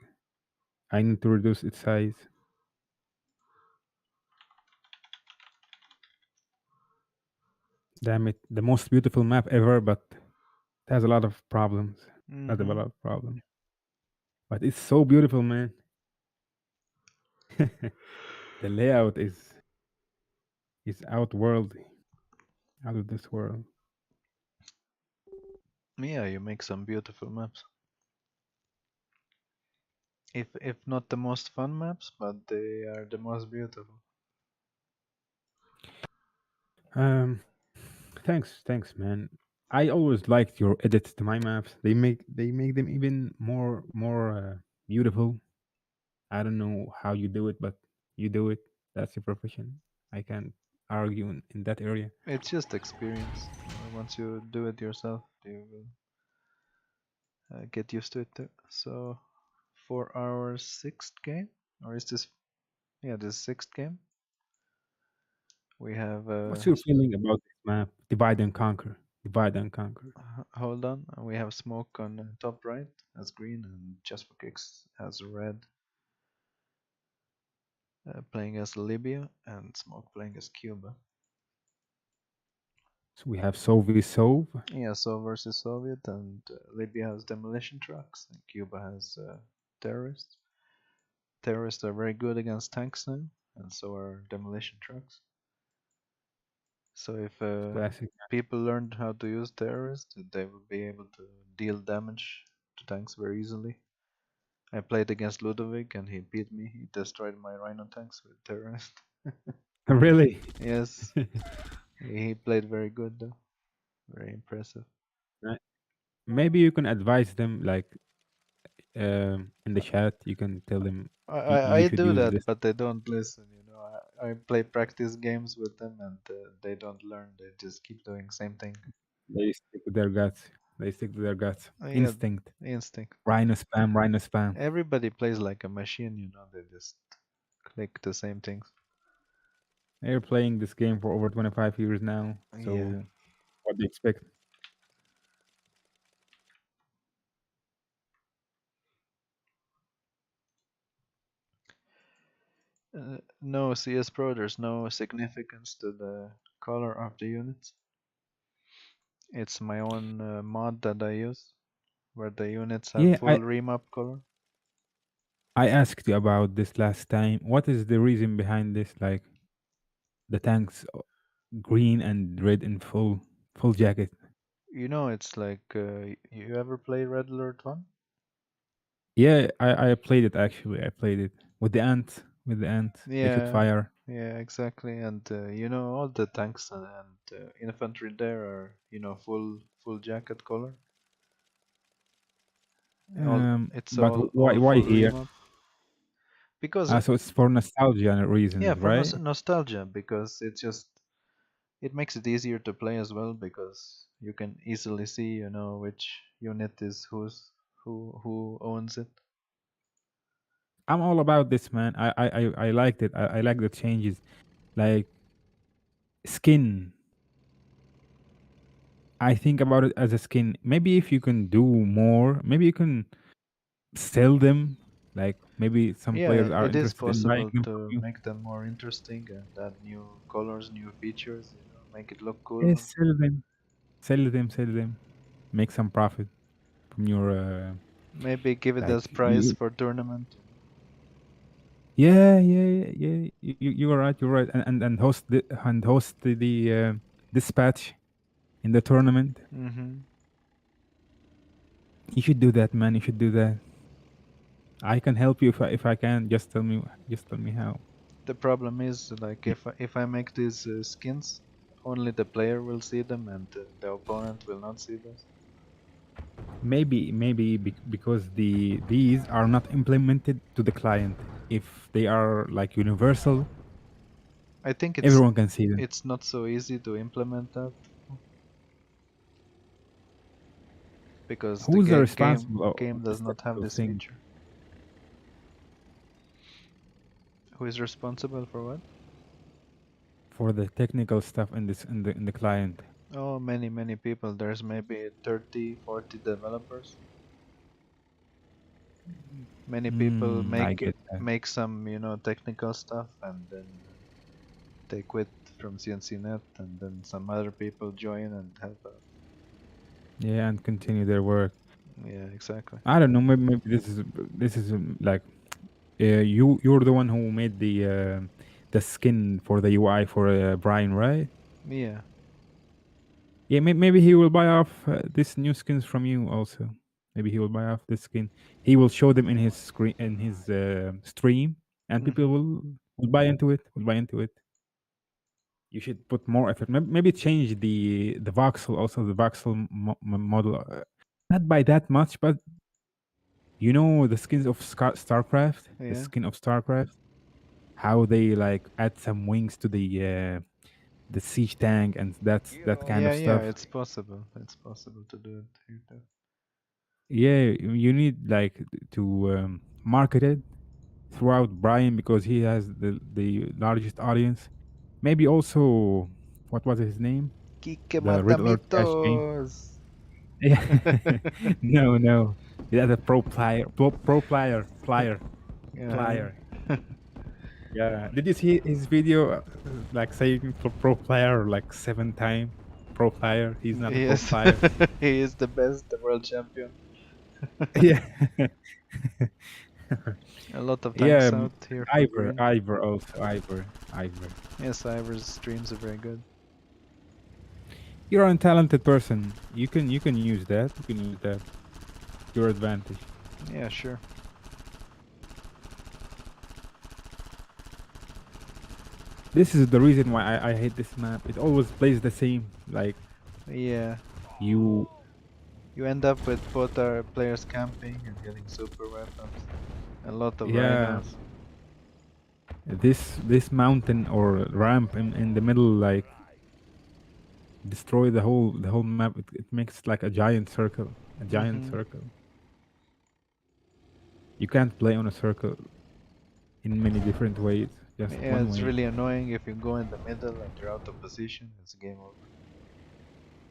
I need to reduce its size. Damn it, the most beautiful map ever, but it has a lot of problems. Has a Hmm. lot of problems. But it's so beautiful, man. The layout is outworldly, out of this world. Yeah, you make some beautiful maps. If not the most fun maps, but they are the most beautiful. Thanks, man. I always liked your edits to my maps. They make them even more beautiful. I don't know how you do it, but you do it. That's your profession. I can't argue in that area. It's just experience. Once you do it yourself, you will get used to it too. So, for our sixth game, or is this? Yeah, this sixth game. We have. What's your feeling about this map? Divide and conquer. Divide and conquer. Hold on. We have smoke on top right as green, and just for kicks as red, playing as Libya, and smoke playing as Cuba. So we have Soviet Sov. Yeah, so versus Soviet, and Libya has demolition trucks, and Cuba has terrorists. Terrorists are very good against tanks now, and so are demolition trucks. So if Classic. people learned how to use terrorists, they will be able to deal damage to tanks very easily. I played against Ludovic and he beat me. He destroyed my Rhino tanks with terrorist. Really? Yes, he played very good though. Very impressive. Right. Maybe you can advise them, like in the chat. You can tell them you I should do use this. that, but they don't listen. I play practice games with them, and they don't learn. They just keep doing same thing. They stick to their guts. They stick to their guts. Yeah, Instinct. instinct. Rhino spam. Rhino spam. Everybody plays like a machine. They just click the same things. They're playing this game for over 25 years now. Yeah. So what do you expect? No CS Pro. There's no significance to the color of the units. It's my own mod that I use, where the units have Yeah, full remap color. I asked you about this last time. What is the reason behind this? Like the tanks green and red in full jacket. It's like you ever play Red Alert 1? Yeah, I played it actually. I played it with the ants. With the ants, they shoot Yeah, fire. yeah, exactly. And all the tanks and infantry there are full jacket color. All it's But all why full here? remap because So it's for nostalgia yeah, reasons, for right? nostalgia, because it makes it easier to play as well, because you can easily see which unit is who owns it. I'm all about this, man. I liked it. I like the changes, like skin. I think about it as a skin. Maybe if you can do more, maybe you can sell them, like Maybe some Yeah, players are it is interested in buying possible them from to you. make them more interesting and add new colors, new features, make it look Yes, cooler. sell them, sell them, sell them. Make some profit from your Maybe give it like as prize you. for tournament. Yeah, yeah, yeah. You are right. You're right. And host the dispatch in the tournament. Mm-hmm. You should do that, man. You should do that. I can help you if I can. Just tell me how. The problem is like Y- if I make these skins, only the player will see them and the opponent will not see this. maybe because these are not implemented to the client. If they are like universal, I think everyone can see them. it's not so easy to implement that because the Who's the game responsible game of does this not have technical this thing? feature. Who is responsible for what? For the technical stuff in this in the client? Oh, many people. There's maybe 30, 40 developers. Many people I get that. make some, technical stuff and then they quit from CNCnet and then some other people join and help out. Yeah, and continue their work. Yeah, exactly. I don't know. Maybe this is like you're the one who made the skin for the UI for Brian, right? Yeah. Yeah, maybe he will buy off this new skins from you also. Maybe he will buy off this skin. He will show them in his screen in his stream, and people Hmm. will buy into it. Will buy into it. You should put more effort. Maybe change the voxel also the voxel model. Not by that much, but the skins of StarCraft, the Yeah. skin of StarCraft, how they like add some wings to the siege tank and that kind Yeah, of yeah, stuff. it's possible. It's possible to do it here too. Yeah, you need like to market it throughout Brian because he has the largest audience. Maybe also what was his name? Kike The Red Alert Cash game. Matamitos. Yeah, no, no, that's a pro Yeah. player. Yeah, did you see his video like saying pro player like 7 time pro player? He's not a pro Yes. player. He is the best, the world champion. Yeah, A lot of yeah. thanks out here for Ivor, green. Ivor also, Ivor. Yes, Ivor's streams are very good. You're a talented person. You can use that. You can use that to your advantage. Yeah, sure. This is the reason why I hate this map. It always plays the same. Like Yeah. you, You end up with both our players camping and getting super weapons. A lot of yeah. rhinos. This mountain or ramp in the middle like destroy the whole map. It makes like a giant circle. A giant Hmm. circle. You can't play on a circle in many different ways. Just Yeah, one it's way. really annoying if you go in the middle and you're out of position. It's game over.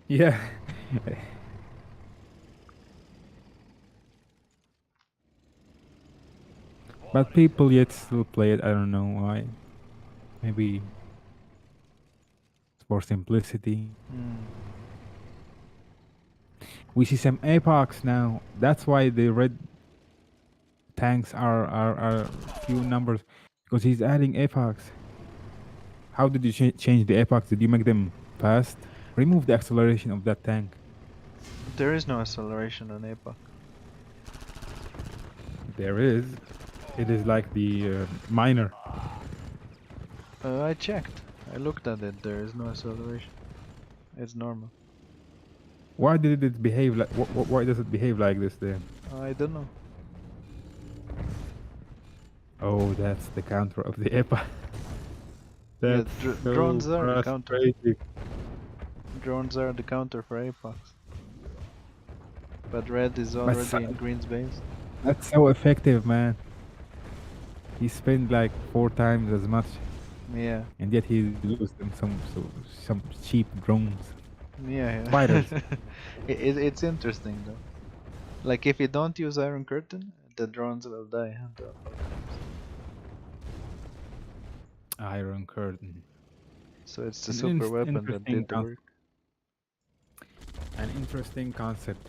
Yeah. But people yet still play it. I don't know why. Maybe for simplicity. Hmm. We see some epochs now. That's why the red tanks are few numbers because he's adding epochs. How did you change the epochs? Did you make them fast? Remove the acceleration of that tank. There is no acceleration on APA. There is. It is like the miner. I checked. I looked at it. There is no acceleration. It's normal. Why did it behave like? Why does it behave like this then? I don't know. Oh, that's the counter of the epoch. Yeah, That's so drones are the counter. frustrating. Drones are the counter for APOX. But red is But already in green's base. that's so effective, man. He spent like 4 times as much, Yeah. and yet he loses them some cheap drones, Yeah, fighters. yeah. It's interesting though. Like if you don't use Iron Curtain the drones will die. The apocalypse. Iron Curtain. So it's the An super weapon that interesting did the work. An interesting concept.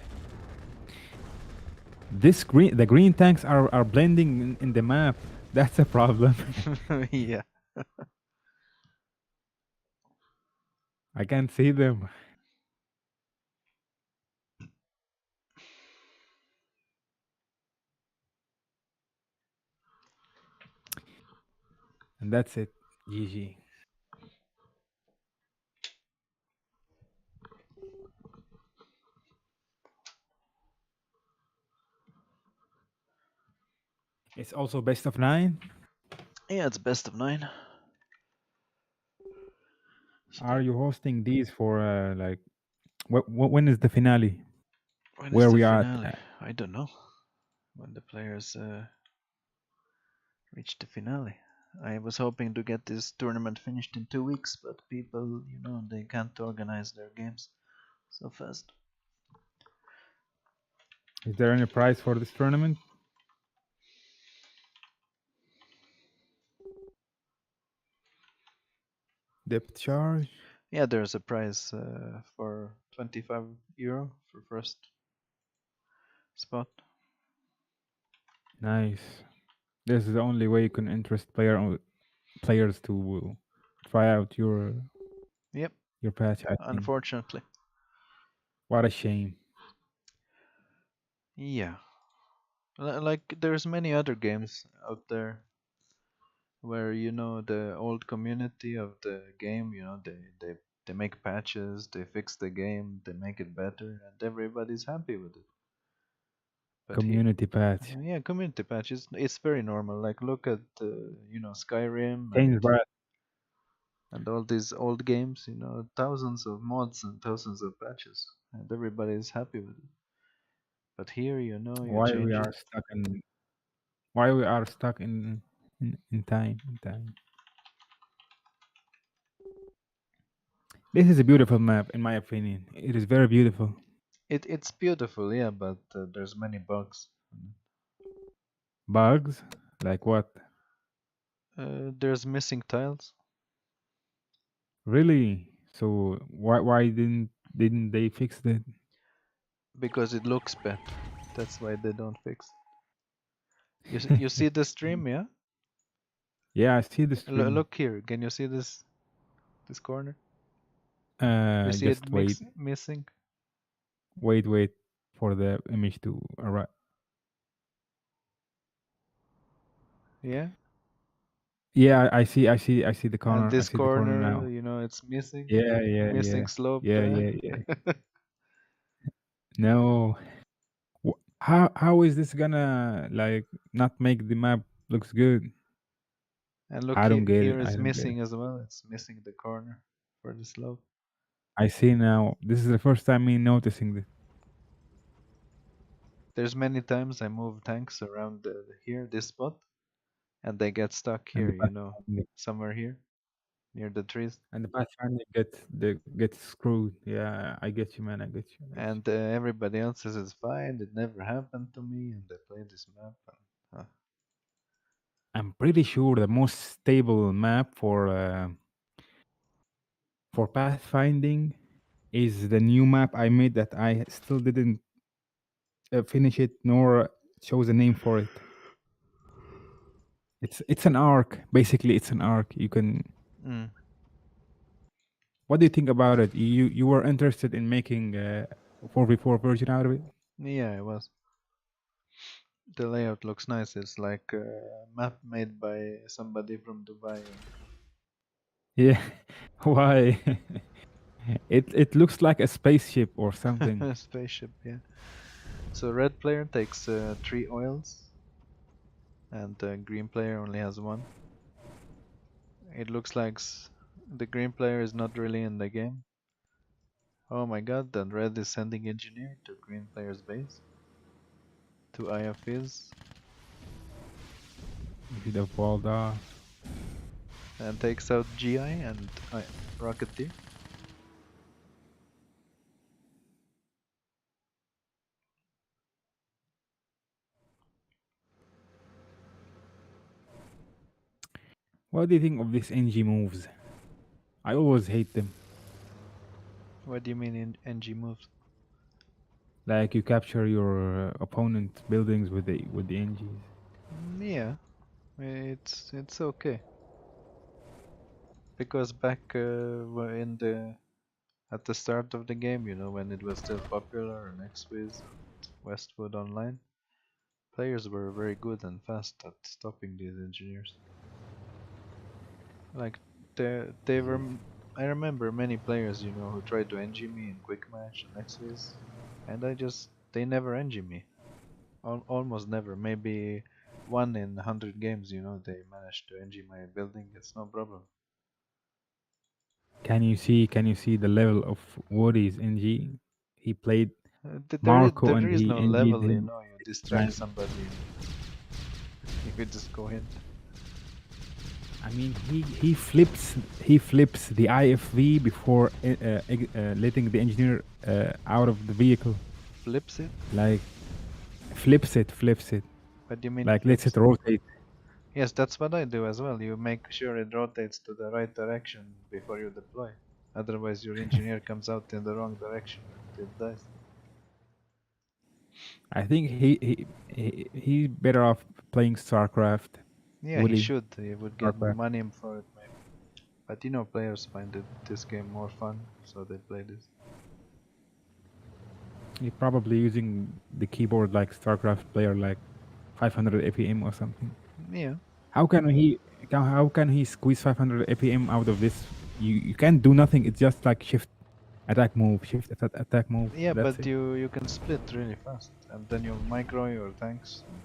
The green tanks are blending in the map. That's a problem. Yeah. I can't see them. And that's it. GG. It's also best of 9. Yeah, it's best of 9. So Are you hosting these for like when is the finale? when is Where the we are finale? at? I don't know. When the players reach the finale. I was hoping to get this tournament finished in 2 weeks, but people, they can't organize their games so fast. Is there any prize for this tournament? Depth charge? Yeah, there's a prize for €25 for first spot. Nice. This is the only way you can interest players to try out Yep, your patch, I think. unfortunately. What a shame. Yeah. Like there's many other games out there where the old community of the game, they make patches, they fix the game, they make it better, and everybody's happy with it. But he, Community patch. yeah, community patches, it's very normal. Like look at Skyrim Change by and all these old games, thousands of mods and thousands of patches, and everybody is happy with it. But here, you why we change it. are stuck in why we are stuck in time. This is a beautiful map, in my opinion. It is very beautiful. It's beautiful, yeah, but there's many bugs. Bugs, like what? There's missing tiles Really? So why didn't they fix that? because it looks bad. That's why they don't fix. You see the stream, yeah? Yeah, I see the stream. Look here. Can you see this corner? You see it Just wait, missing? wait for the image to arrive. Yeah. Yeah, I see the And corner. I this see the corner corner, now. it's missing, Yeah. missing slope. Yeah. No. How is this gonna like not make the map looks good? And look I here, don't get it. here I is don't get it. missing as well. It's missing the corner for the slope. I see now. This is the first time me noticing this. There's many times I move tanks around here, this spot, and they get stuck And here, the pathfinding somewhere here near the trees. and the pathfinding gets screwed. Yeah, I get you, man. I get you. I get you. And everybody else says it's fine. It never happened to me, and they play this map. And, I'm pretty sure the most stable map for pathfinding is the new map I made that I still didn't finish it nor chose a name for it. It's an arc. Basically, it's an arc. You can. mm, What do you think about it? You were interested in making a 4v4 version out of it? yeah, it was. The layout looks nice. It's like a map made by somebody from Dubai. Yeah. Why? It looks like a spaceship or something. A spaceship, yeah. So red player takes 3 oils, and green player only has 1. It looks like the green player is not really in the game. Oh my god, then red is sending engineer to green player's base. To IFs. You should have walled off. And takes out GI and Rocketeer. What do you think of these NG moves? I always hate them. What do you mean in NG moves? Like you capture your opponent buildings with the NGs. Yeah, it's okay because back in the at the start of the game, you know, when it was still popular on XWiz and Westwood Online, players were very good and fast at stopping these engineers. Like they were. I remember many players, you know, who tried to NG me in quick match and XWiz, and they never NG me. Almost never. Maybe one in 100 games, you know, they managed to NG my building. It's no problem. Can you see the level of Woody's NG? He played There Marco and is he no NG'd level, you him. know. You distract And somebody and you could just go in. I mean, he flips the IFV before letting the engineer out of the vehicle. Flips it? Like flips it. What do you mean Like lets flips it it? rotate. Yes, that's what I do as well. You make sure it rotates to the right direction before you deploy. Otherwise, your engineer comes out in the wrong direction and it dies. I think he's better off playing StarCraft. Yeah, he Woody, should. He would get StarCraft. money for it, maybe. But you know, players find this game more fun, so they play this. He's probably using the keyboard like StarCraft player, like 500 APM or something. Yeah, How can he? How can he squeeze 500 APM out of this? You can't do nothing. It's just like shift, attack, move, shift, attack, move. yeah, That's but it. you can split really fast, and then you micro your tanks. And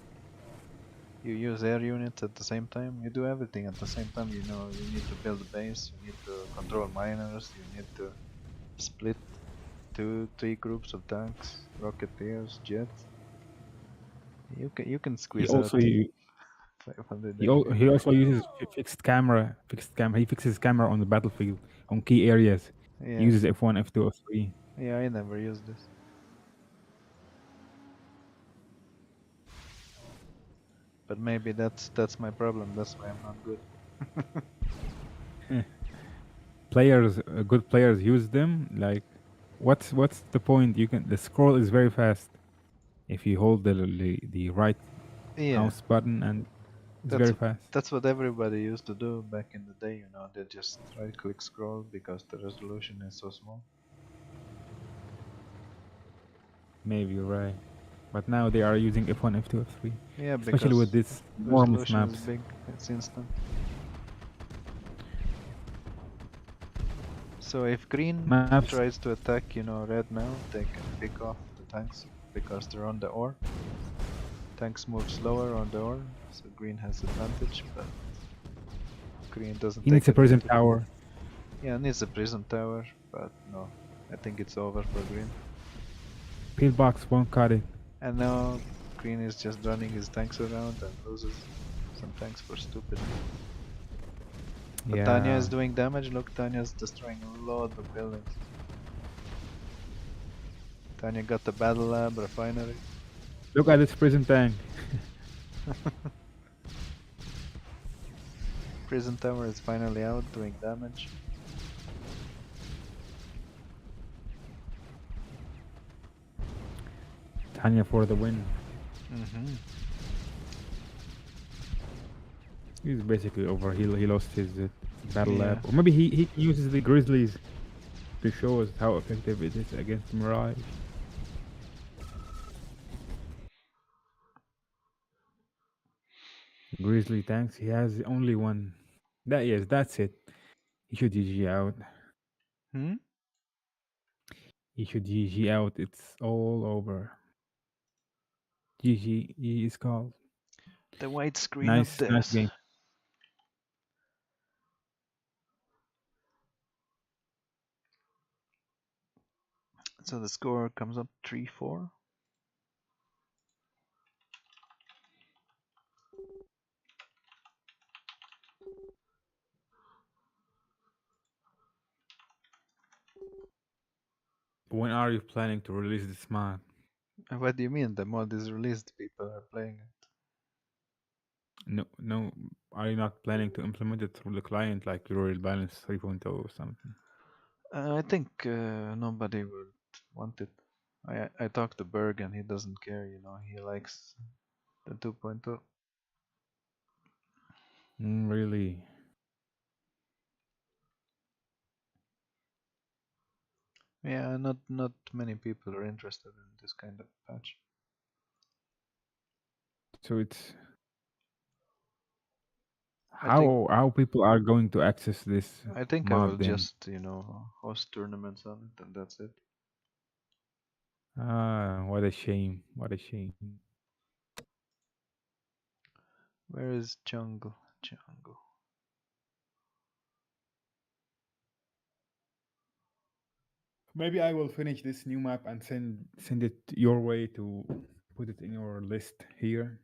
you use air units at the same time. You do everything at the same time. You know, you need to build a base. You need to control miners. You need to split two, three groups of tanks, rocketeers, jets. You can He squeeze also out u- 500 he APM. also uses fixed camera. Fixed camera. He fixes camera on the battlefield on key areas. He Yeah, uses F1, F2, F3. yeah. I never use this, but maybe that's my problem. That's why I'm not good. Players, good players use them. Like, what's the point? You can the scroll is very fast if you hold the right Yeah, mouse button, and it's that's very fast. that's what everybody used to do back in the day. You know, they just right-click scroll because the resolution is so small. Maybe you're right. But now they are using F1, F2, F3, Yeah, especially with because these enormous resolution is maps. big. It's instant. So if green Maps. tries to attack, you know, red now, they can pick off the tanks because they're on the ore. Tanks move slower on the ore, so green has advantage, but green doesn't He needs take a prison advantage. tower. Yeah, needs a prison tower, but no, I think it's over for green. Pillbox won't cut it. And now green is just running his tanks around and loses some tanks for stupid. But Tanya Yeah. is doing damage. Look, Tanya's destroying a lot of buildings. Tanya got the battle lab, refinery. Look at this prison tank. Prison tower is finally out, doing damage. Tanya for the win. Mm-hmm. He's basically over. He lost his battle Yeah. lab. Or maybe he uses the Grizzlies to show us how effective it is against Mirage. Grizzly tanks. He has only one. That's it. He should GG out. Hmm? He should GG out. It's all over. GG is called. The white screen of Nice death. game. So the score comes up 3-4. When are you planning to release this mod? What do you mean? The mod is released, people are playing it. No, no. Are you not planning to implement it through the client like Yuri Balance 3.0 or something? I think nobody would want it. I talked to Berg and he doesn't care. He likes the 2.0. Really? Yeah, not many people are interested in this kind of patch. So it's I think how people are going to access this I think I will mod then? just host tournaments on it and that's it. Ah, what a shame! What a shame! Where is jungle? Jungle. Maybe I will finish this new map and send it your way to put it in your list here.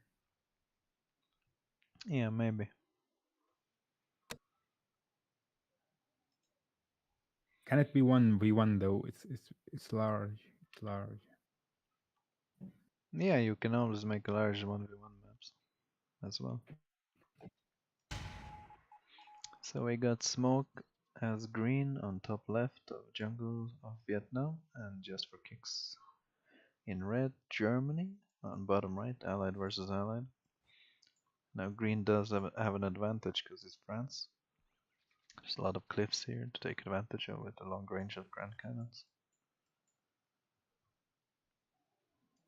Yeah, maybe. Can it be 1v1 though? It's large. It's large. Yeah, you can always make large 1v1 maps as well. So we got smoke as green on top left of jungle of Vietnam, and just for kicks in red Germany on bottom right, allied versus allied. Now green does have an advantage because it's France. There's a lot of cliffs here to take advantage of with the long range of grand cannons.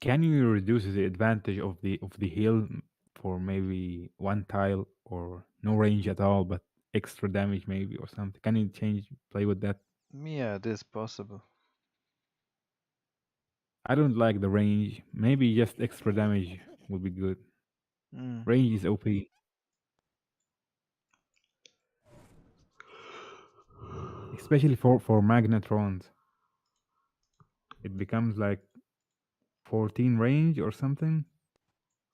Can you reduce the advantage of the hill for maybe one tile or no range at all, but extra damage maybe or something? Can you play with that? Yeah, it is possible. I don't like the range. Maybe just extra damage would be good. Mm. Range is OP, especially for magnetrons. It becomes like 14 range or something.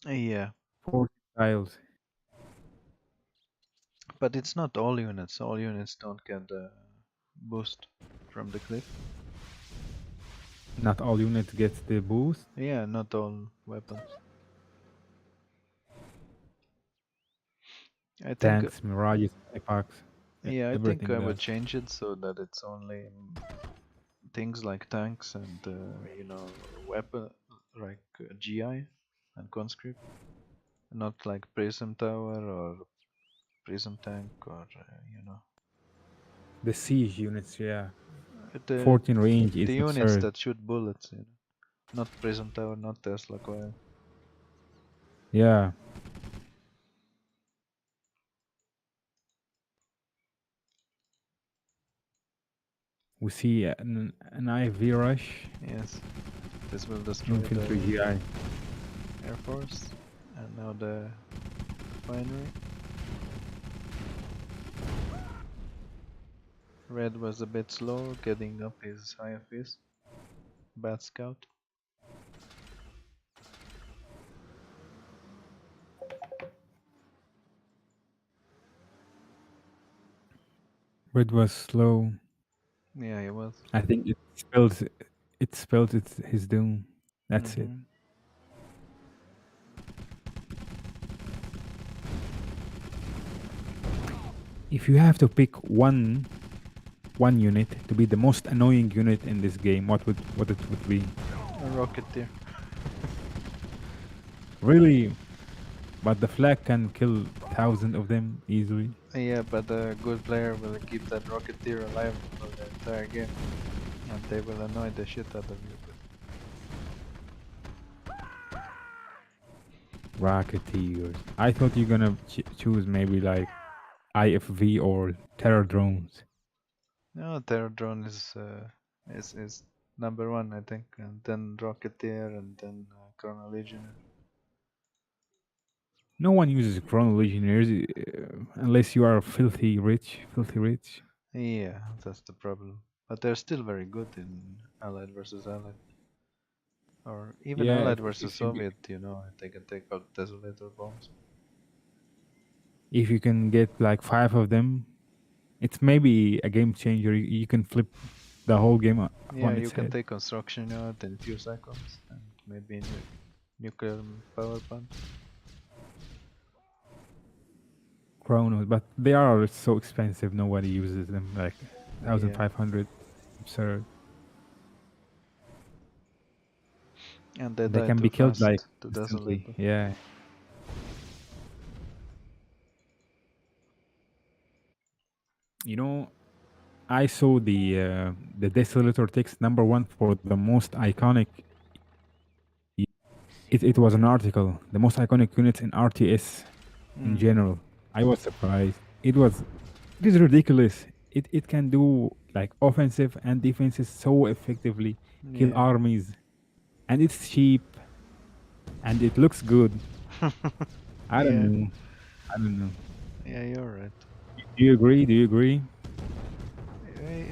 Yeah, 40 tiles. but it's not all units. All units don't get the boost from the cliff. Not all units get the boost. Yeah, not all weapons. I think, Tanks, mirages, epochs, yeah, I think everything I would does. change it so that it's only things like tanks and weapon like GI and conscript, not like prism tower or prism tank or The siege units, yeah. the 14 range the is units absurd. that shoot bullets. Not prism tower, not Tesla coil. Yeah. We see an IV rush, Yes, this will destroy infantry the GI. air force, and now the refinery. Red was a bit slow getting up his IFS. Bad scout. Red was slow. Yeah, he was. I think it spells it's his doom. That's it. Hmm. If you have to pick one unit to be the most annoying unit in this game, what it would be? A rocketeer. Really, but the flag can kill thousands of them easily. Yeah, but a good player will keep that rocketeer alive for the entire game, and they will annoy the shit out of you. Rocketeers. I thought you're gonna choose maybe like IFV or terror drones. No, terror drone is number one, I think, and then rocketeer, and then Chrono Legionnaire. No one uses Chrono Legionnaires unless you are filthy rich. Filthy rich. Yeah, that's the problem. But they're still very good in Allied versus Allied, or even Yeah, Allied versus if you Soviet. They can take out desolator bombs. if you can get like five of them, it's maybe a game changer. You can flip the whole game Yeah, on you its can head. take construction out in few seconds, and maybe nuclear power plant. Chronos, but they are so expensive. Nobody uses them. Like Yeah. 1,500, absurd. And they They die can too be killed like fast to instantly. Desolator. Yeah. You know, I saw the Desolator text #1 for the most iconic. It was an article, the most iconic units in RTS in Mm. general. I was surprised. It is ridiculous. It can do like offensive and defenses so effectively, kill Yeah. armies, and it's cheap and it looks good. I don't Yeah. know. I don't know. Yeah, you're right. Do you agree? Do you agree?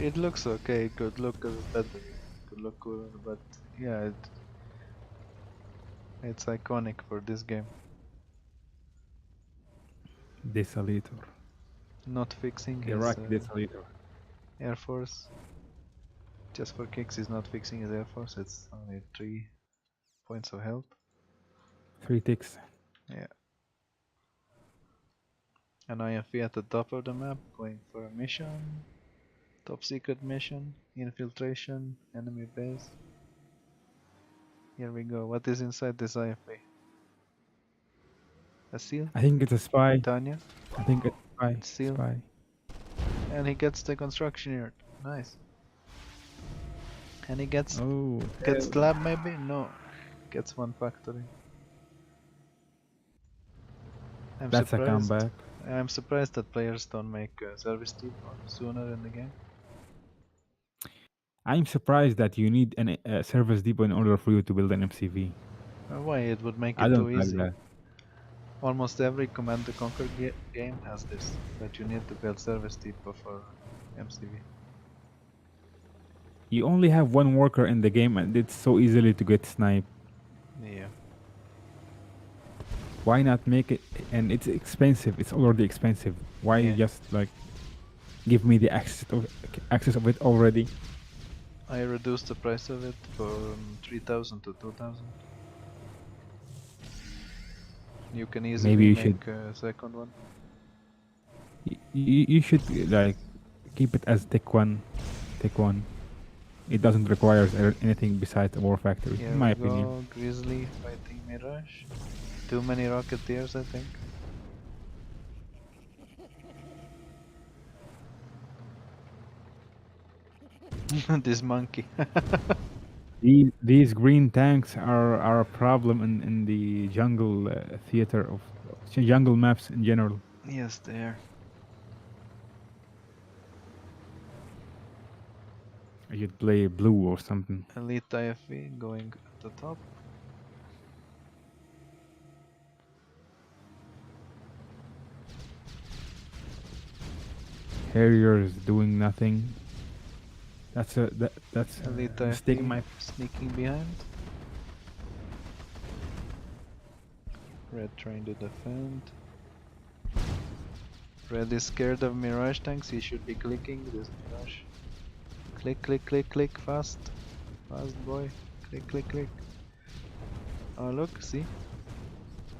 It looks okay. It could look better. Could look cooler, but yeah, it's iconic for this game. Desolator. Not fixing his Iraqi Desolator. Air Force. Just for kicks, he's not fixing his Air Force. It's only 3 points of health. 3 ticks. Yeah. An IFV at the top of the map, going for a mission. Top secret mission. Infiltration. Enemy base. Here we go. What is inside this IFV? A seal? I think it's a spy. Titania? I think it's a spy. Seal? Spy. And he gets the construction yard. Nice. And he gets Oh, the lab maybe? No. Gets one factory. I'm that's a surprised. comeback. I'm surprised that players don't make service depot sooner in the game. I'm surprised that you need a service depot in order for you to build an MCV. Why? It would make I it don't too like easy. that. Almost every Command and Conquer game has this, that you need to build service depot for MCV. You only have one worker in the game and it's so easily to get sniped. Yeah. Why not make it? And it's expensive. It's already expensive. Why Yeah. just like give me the access of it already? I reduced the price of it from 3,000 to 2,000. You can easily Maybe you make a second one. you should like keep it as tick one. It doesn't require anything besides a war factory, Here in my we opinion. go, Grizzly fighting Mirage. Too many Rocketeers, I think. This monkey. These green tanks are a problem in the jungle theater of jungle maps in general. Yes, there. You'd play blue or something. Elite IFV going at the top. Harriers doing nothing. That's a Elite mistake in IFV my. sneaking behind. Red trying to defend. Red is scared of Mirage tanks, he should be clicking this Mirage. Click, click, click, click, fast. Fast boy. Click, click, click. Oh look, see?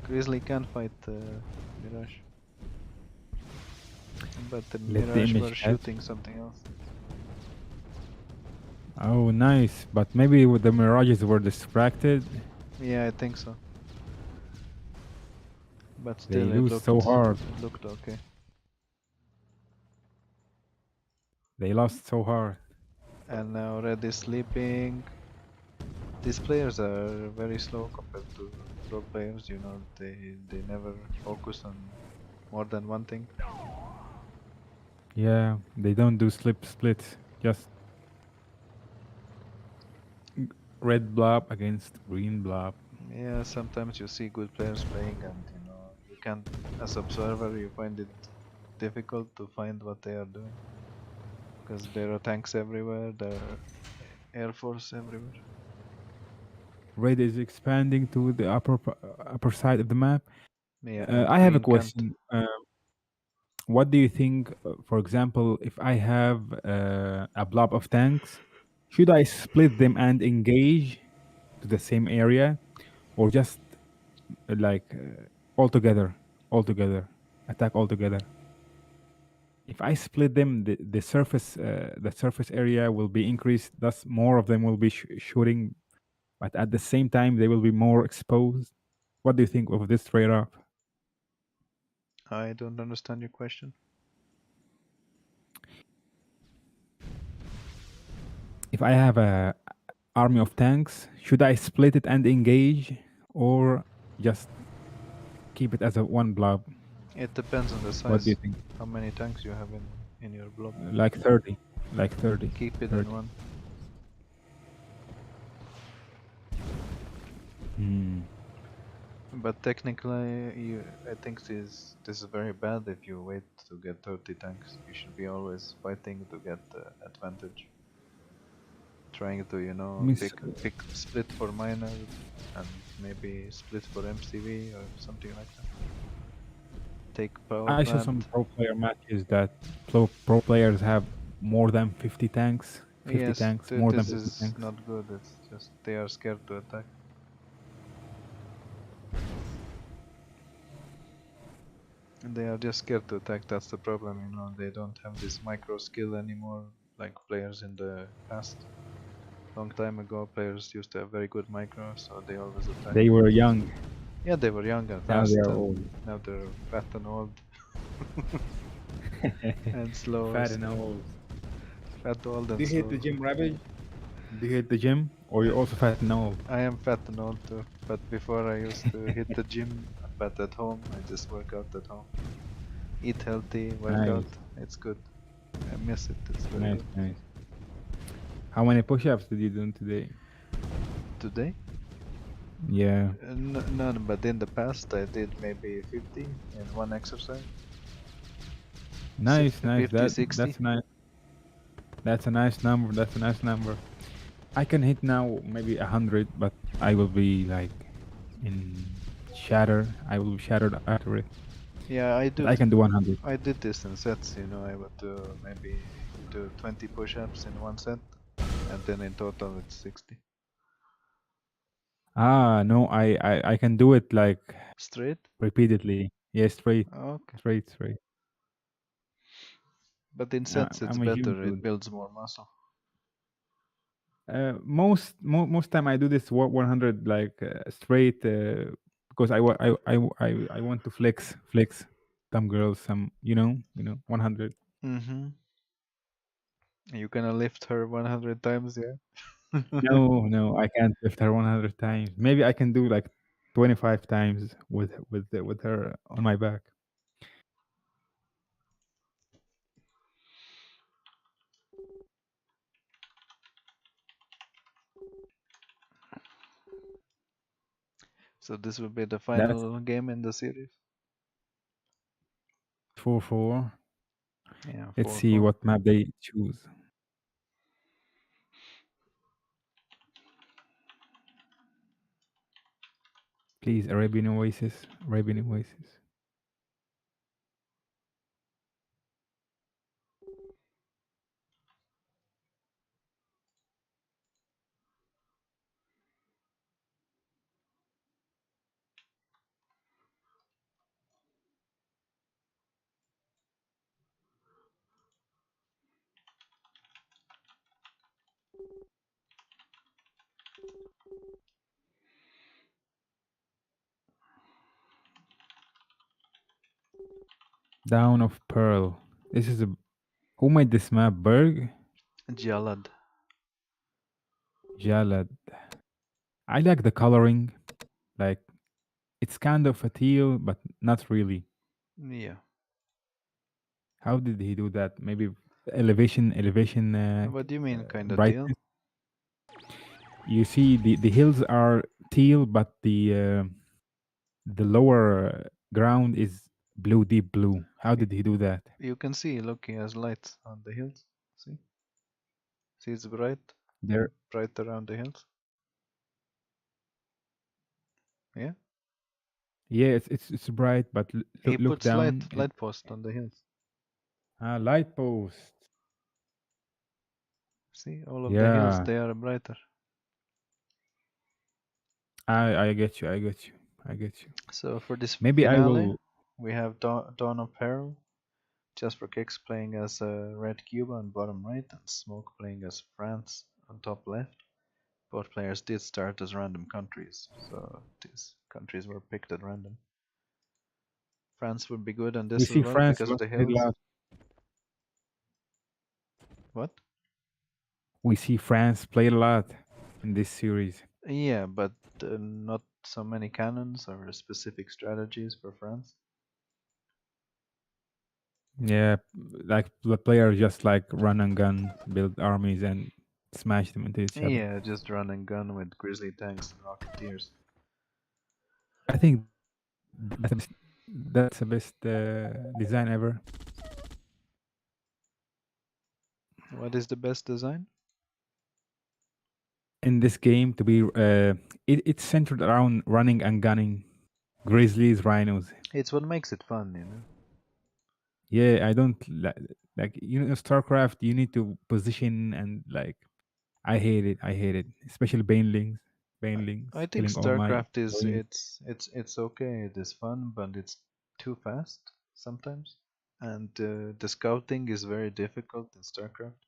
Grizzly can fight Mirage. But the Let the Mirage image were catch. shooting something else. Oh, nice. But maybe with the mirages were distracted. Yeah, I think so. But They still, lose so hard. it looked okay. They lost so hard. And now Red is sleeping. These players are very slow compared to pro players, you know, they never focus on more than one thing. Yeah, they don't do splits. Just red blob against green blob. Yeah, sometimes you see good players playing and you know, you can't, as observer, you find it difficult to find what they are doing. Because there are tanks everywhere, there are air force everywhere. Red is expanding to the upper side of the map. Yeah, and I have a green can't. question. What do you think, for example, if I have a blob of tanks, should I split them and engage to the same area, or just like all together? attack all together. If I split them, the surface area will be increased. Thus, more of them will be shooting, but at the same time, they will be more exposed. What do you think of this trade-off? I don't understand your question. If I have a army of tanks, should I split it and engage, or just keep it as a one blob? It depends on the What do you size. think? How many tanks you have in your blob. Like 30, like 30, Keep it in 30. one. Hmm. But technically, I think this is very bad if you wait to get 30 tanks. You should be always fighting to get the advantage. Trying to, Miss, pick split for minor and maybe split for MCV or something like that. Take power I saw plant. some pro player matches that pro players have more than 50 tanks, 50 Yes, tanks, more than this 50 is tanks. not good. It's just they are scared to attack. And they are just scared to attack, that's the problem, they don't have this micro skill anymore like players in the past. Long time ago players used to have very good micro, so they always attack. They were young, Yeah, they were young and now they fast, are and old. now they're fat and old. And slow. Fat and old. Fat, old Do and you hit slow. the gym, Ravage? Do you hit the gym, or you're also fat and old? I am fat and old too, but before I used to hit the gym, but at home I just work out at home. Eat healthy, work Nice, out, it's good. I miss it, it's very nice, good. nice. How many push-ups did you do today? Today? Yeah, None, but in the past I did maybe 50 in one exercise. nice, nice. 50, 60. That's nice. That's a nice number. That's a nice number. I can hit now maybe 100, but I will be like in shatter. I will be shattered after it. Yeah, But I can do 100. I did this in sets, I would do maybe do 20 push-ups in one set, and then in total it's 60. Ah, no, I can do it like Straight? repeatedly. Yeah, straight, Okay. straight, straight. But in sets it's I'm a gym better, it dude. builds more muscle. Most time I do this 100 like straight because I want to flex some girls, some 100. Mm-hmm. You gonna lift her 100 times, yeah? No, I can't lift her 100 times. Maybe I can do like 25 times with her on my back. So this will be the That's final game in the series? 4-4. Yeah, Let's see 4-4. what map they choose. Please, Arabian Oasis. Arabian Oasis. Down of Pearl. This is a who made this map? Berg? Jalad. Jalad. I like the coloring. Like it's kind of a teal, but not really. Yeah. How did he do that? Maybe elevation What do you mean kinda teal? brightness. You see, the hills are teal, but the lower ground is blue, deep blue. How Y- did he do that? You can see, look, he has lights on the hills. See? See, it's There, bright around the hills. Yeah? yeah, it's bright, but He look puts down. light post on the hills. Light post. See, all of the hills, Yeah, they are brighter. I get you. I get you. I get you. So for this Maybe I finale, will. We have Dawn of Peril, just for kicks playing as Red Cuba on bottom right, and Smoke playing as France on top left. Both players did start as random countries, so these countries were picked at random. France would be good on We this as see well France because of the play a hills. lot. What? We see France play a lot in this series. Yeah, but not so many cannons or specific strategies for France. Yeah, like the players just like run and gun, build armies, and smash them into each other. Yeah, just run and gun with grizzly tanks and rocketeers. I think that's the best design ever. What is the best design? In this game to be it's centered around running and gunning grizzlies, rhinos. It's what makes it fun, you know. Yeah, I don't like StarCraft. You need to position and like I hate it, especially I banelings think killing all my StarCraft is marines. it's okay. It is fun, but it's too fast sometimes, and the scouting is very difficult in StarCraft.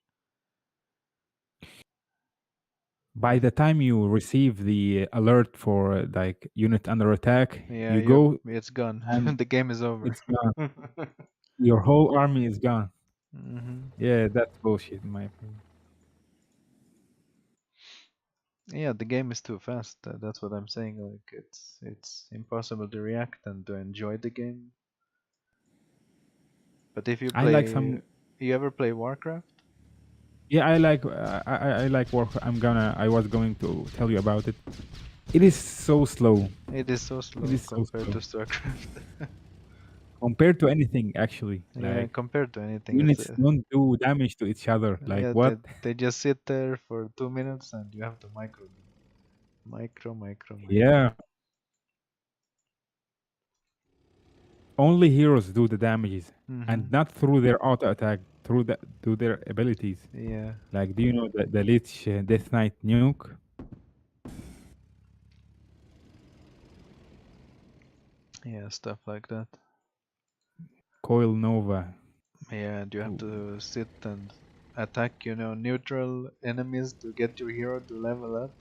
By the time you receive the alert for like unit under attack, Yeah, you go it's gone. and The game is over. it's gone. Your whole army is gone. hmm Yeah, that's bullshit in my opinion. Yeah, the game is too fast. That's what I'm saying. Like it's impossible to react and to enjoy the game. But if you I like play, some. you ever play Warcraft? Yeah, I like work. I was going to tell you about it. It is so slow. It is so It slow is so compared slow to StarCraft. compared to anything. Actually, Yeah, like compared to anything, it's units don't do damage to each other. Like yeah. what? They just sit there for 2 minutes and you have to micro them. Micro. Yeah, only heroes do the damages, and Mhm. not through their auto attack, through their abilities. Yeah. Like, do you know the Lich Death Knight nuke, Yeah, stuff like that. Coil Nova? Yeah, and you have Ooh. to sit and attack, neutral enemies to get your hero to level up.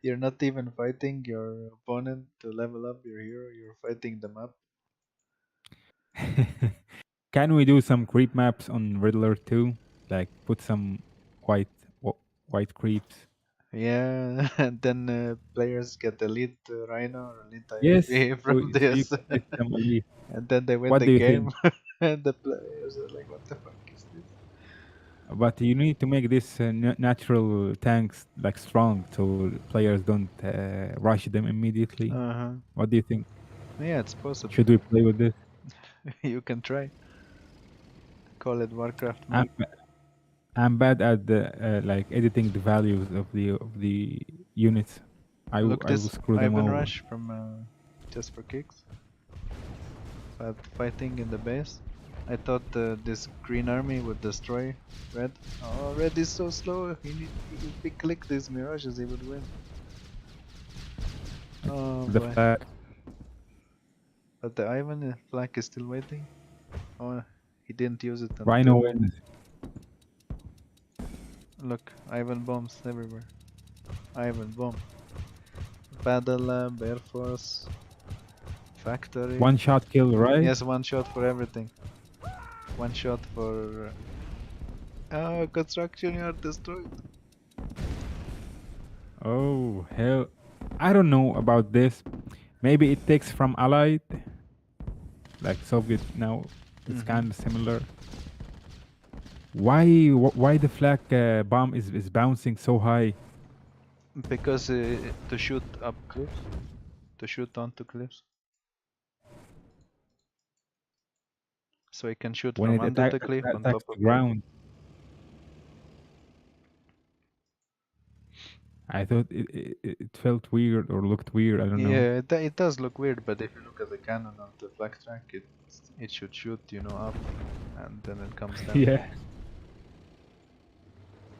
You're not even fighting your opponent to level up your hero, you're fighting them up. Can we do some creep maps on Riddler too? Like put some white wh- white creeps. Yeah, and then players get elite Rhino or elite Yes, IFV so, from so you this, can get some elite. and then they win What the do you game, think? and the players are like, "What the fuck is this?" But you need to make this natural tanks like strong, so players don't rush them immediately. Uh-huh. What do you think? Yeah, it's possible. Should we play with this? You can try. Call it Warcraft I'm mod. I'm bad at the like editing the values of the units. Look, I will this screw them Ivan over. Rush from Just for Kicks, fighting in the base. I thought this green army would destroy red. Oh, red is so slow. If he click these mirages, he would win. Oh The boy. flag. But the Ivan flag is still waiting. Oh, he didn't use it Rhino until. wins. Look, Ivan bombs everywhere. Ivan bomb. Battle Lab, Air Force, Factory. One shot kill, right? Yes, one shot for everything. One shot for. Oh, construction yard destroyed. Oh hell! I don't know about this. Maybe it takes from Allied, like Soviet now. It's hmm kind of similar. Why the flag bomb is bouncing so high? Because to shoot up cliffs, to shoot onto cliffs, so he can shoot When from it under the cliff on attacks top the of the. ground? I thought it felt weird or looked weird. I don't know. Yeah, it does look weird, but if you look at the cannon of the flag track, it should shoot, up, and then it comes down. Yeah,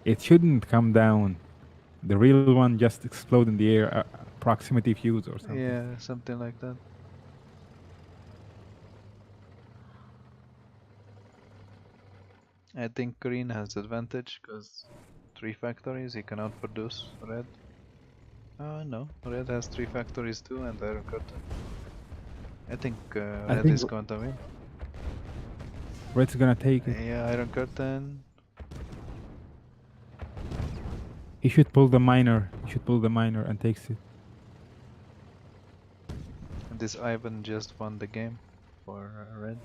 it shouldn't come down. The real one just explode in the air, proximity fuse or something. Yeah, something like that. I think green has advantage because 3 factories, he cannot produce red. No, red has 3 factories too and iron curtain. I think I red think is going to win. red's gonna take it. Yeah, iron curtain. He should pull the miner. He should pull the miner and takes it. And this Ivan just won the game for red.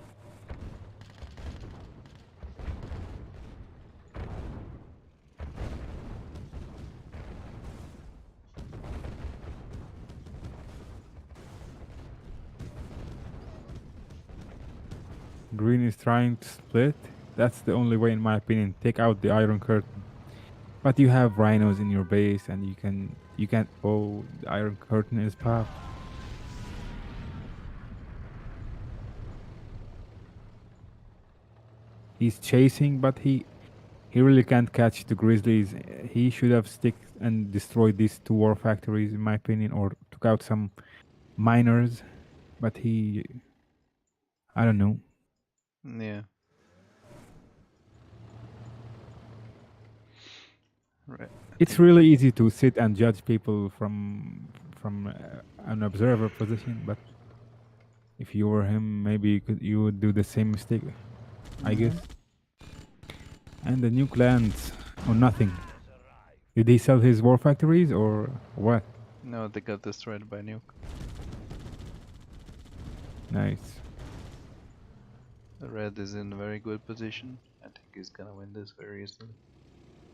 Green is trying to split. That's the only way, in my opinion. Take out the iron curtain. But you have rhinos in your base, and you can't. Oh, the iron curtain is popped. He's chasing, but he really can't catch the grizzlies. He should have stick and destroyed these 2 war factories, in my opinion, or took out some miners. But I don't know. Yeah. Right. I It's think. really easy to sit and judge people from an observer position, but if you were him, maybe you would do the same mistake, I guess. And the nuke lands on nothing. Did he sell his war factories or what? No, they got destroyed by nuke. Nice. Red is in a very good position. I think he's gonna win this very easily.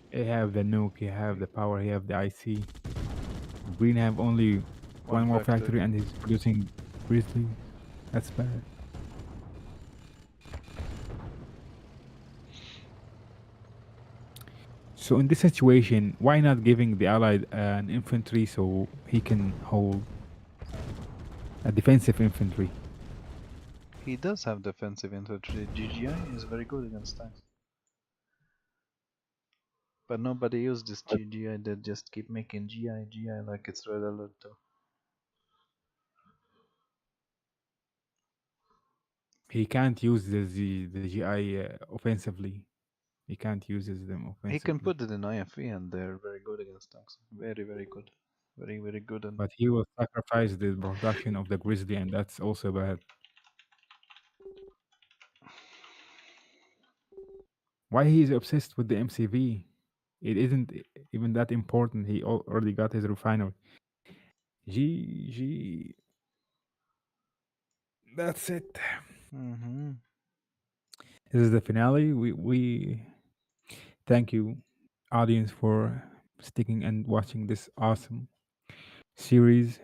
He have the nuke, he have the power, he have the IC. Green have only One one more factory factory. and he's producing grizzly. That's bad. So in this situation, why not giving the allied an infantry so he can hold a defensive infantry? He does have defensive infantry. GGI is very good against tanks. But nobody used this But GGI, they just keep making GI like it's Red Alert 2. he can't use the GI offensively. He can't use them He can offensively. put it in IFE and they're very good against tanks. Very, very good. Very, very good. And But he will sacrifice the production of the grizzly, and that's also bad. Why he is obsessed with the MCV? It isn't even that important. He already got his refinery. GG. That's it. mm-hmm. This is the finale. We thank you, audience, for sticking and watching this awesome series.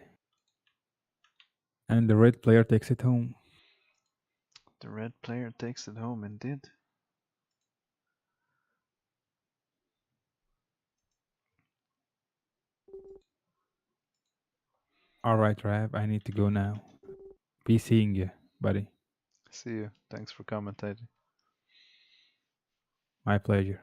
And the red player takes it home. The red player takes it home indeed. All right, Rav. I need to go now. Be seeing you, buddy. See you. Thanks for commentating. My pleasure.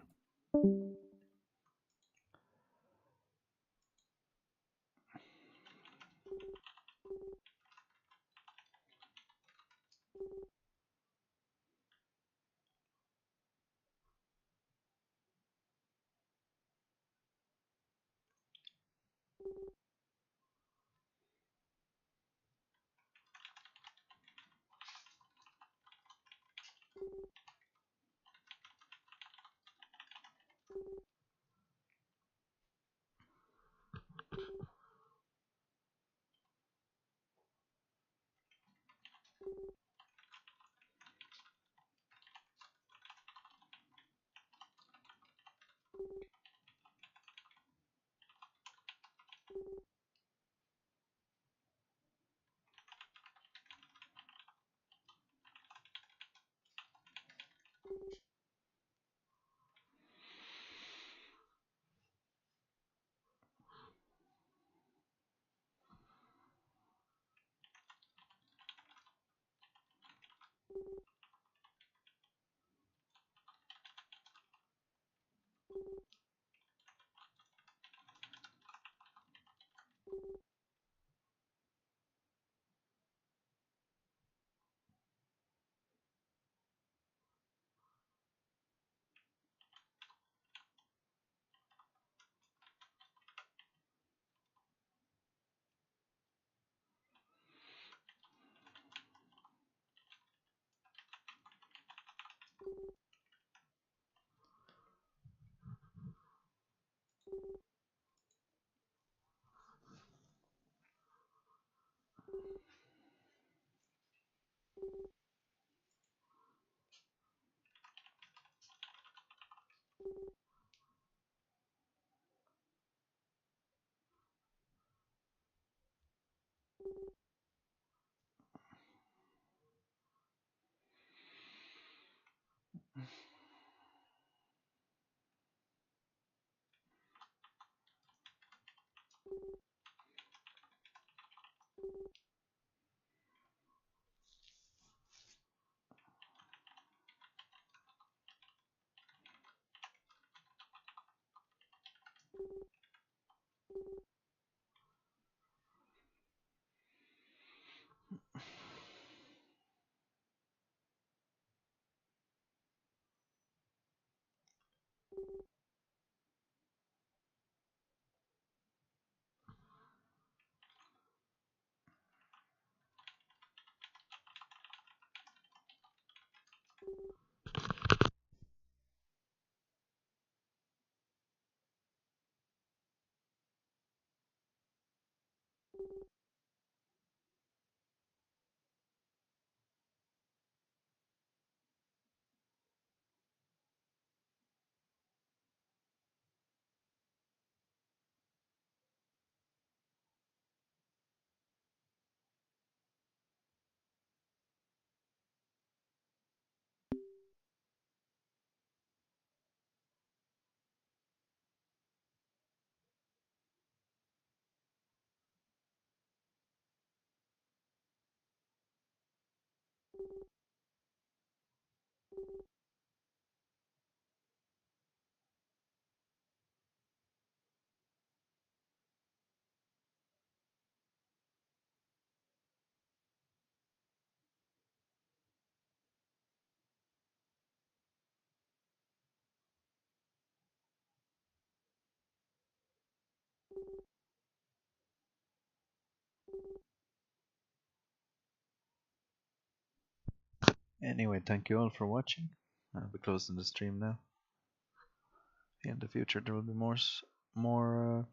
Anyway, thank you all for watching. I'll be closing the stream now. In the future, there will be more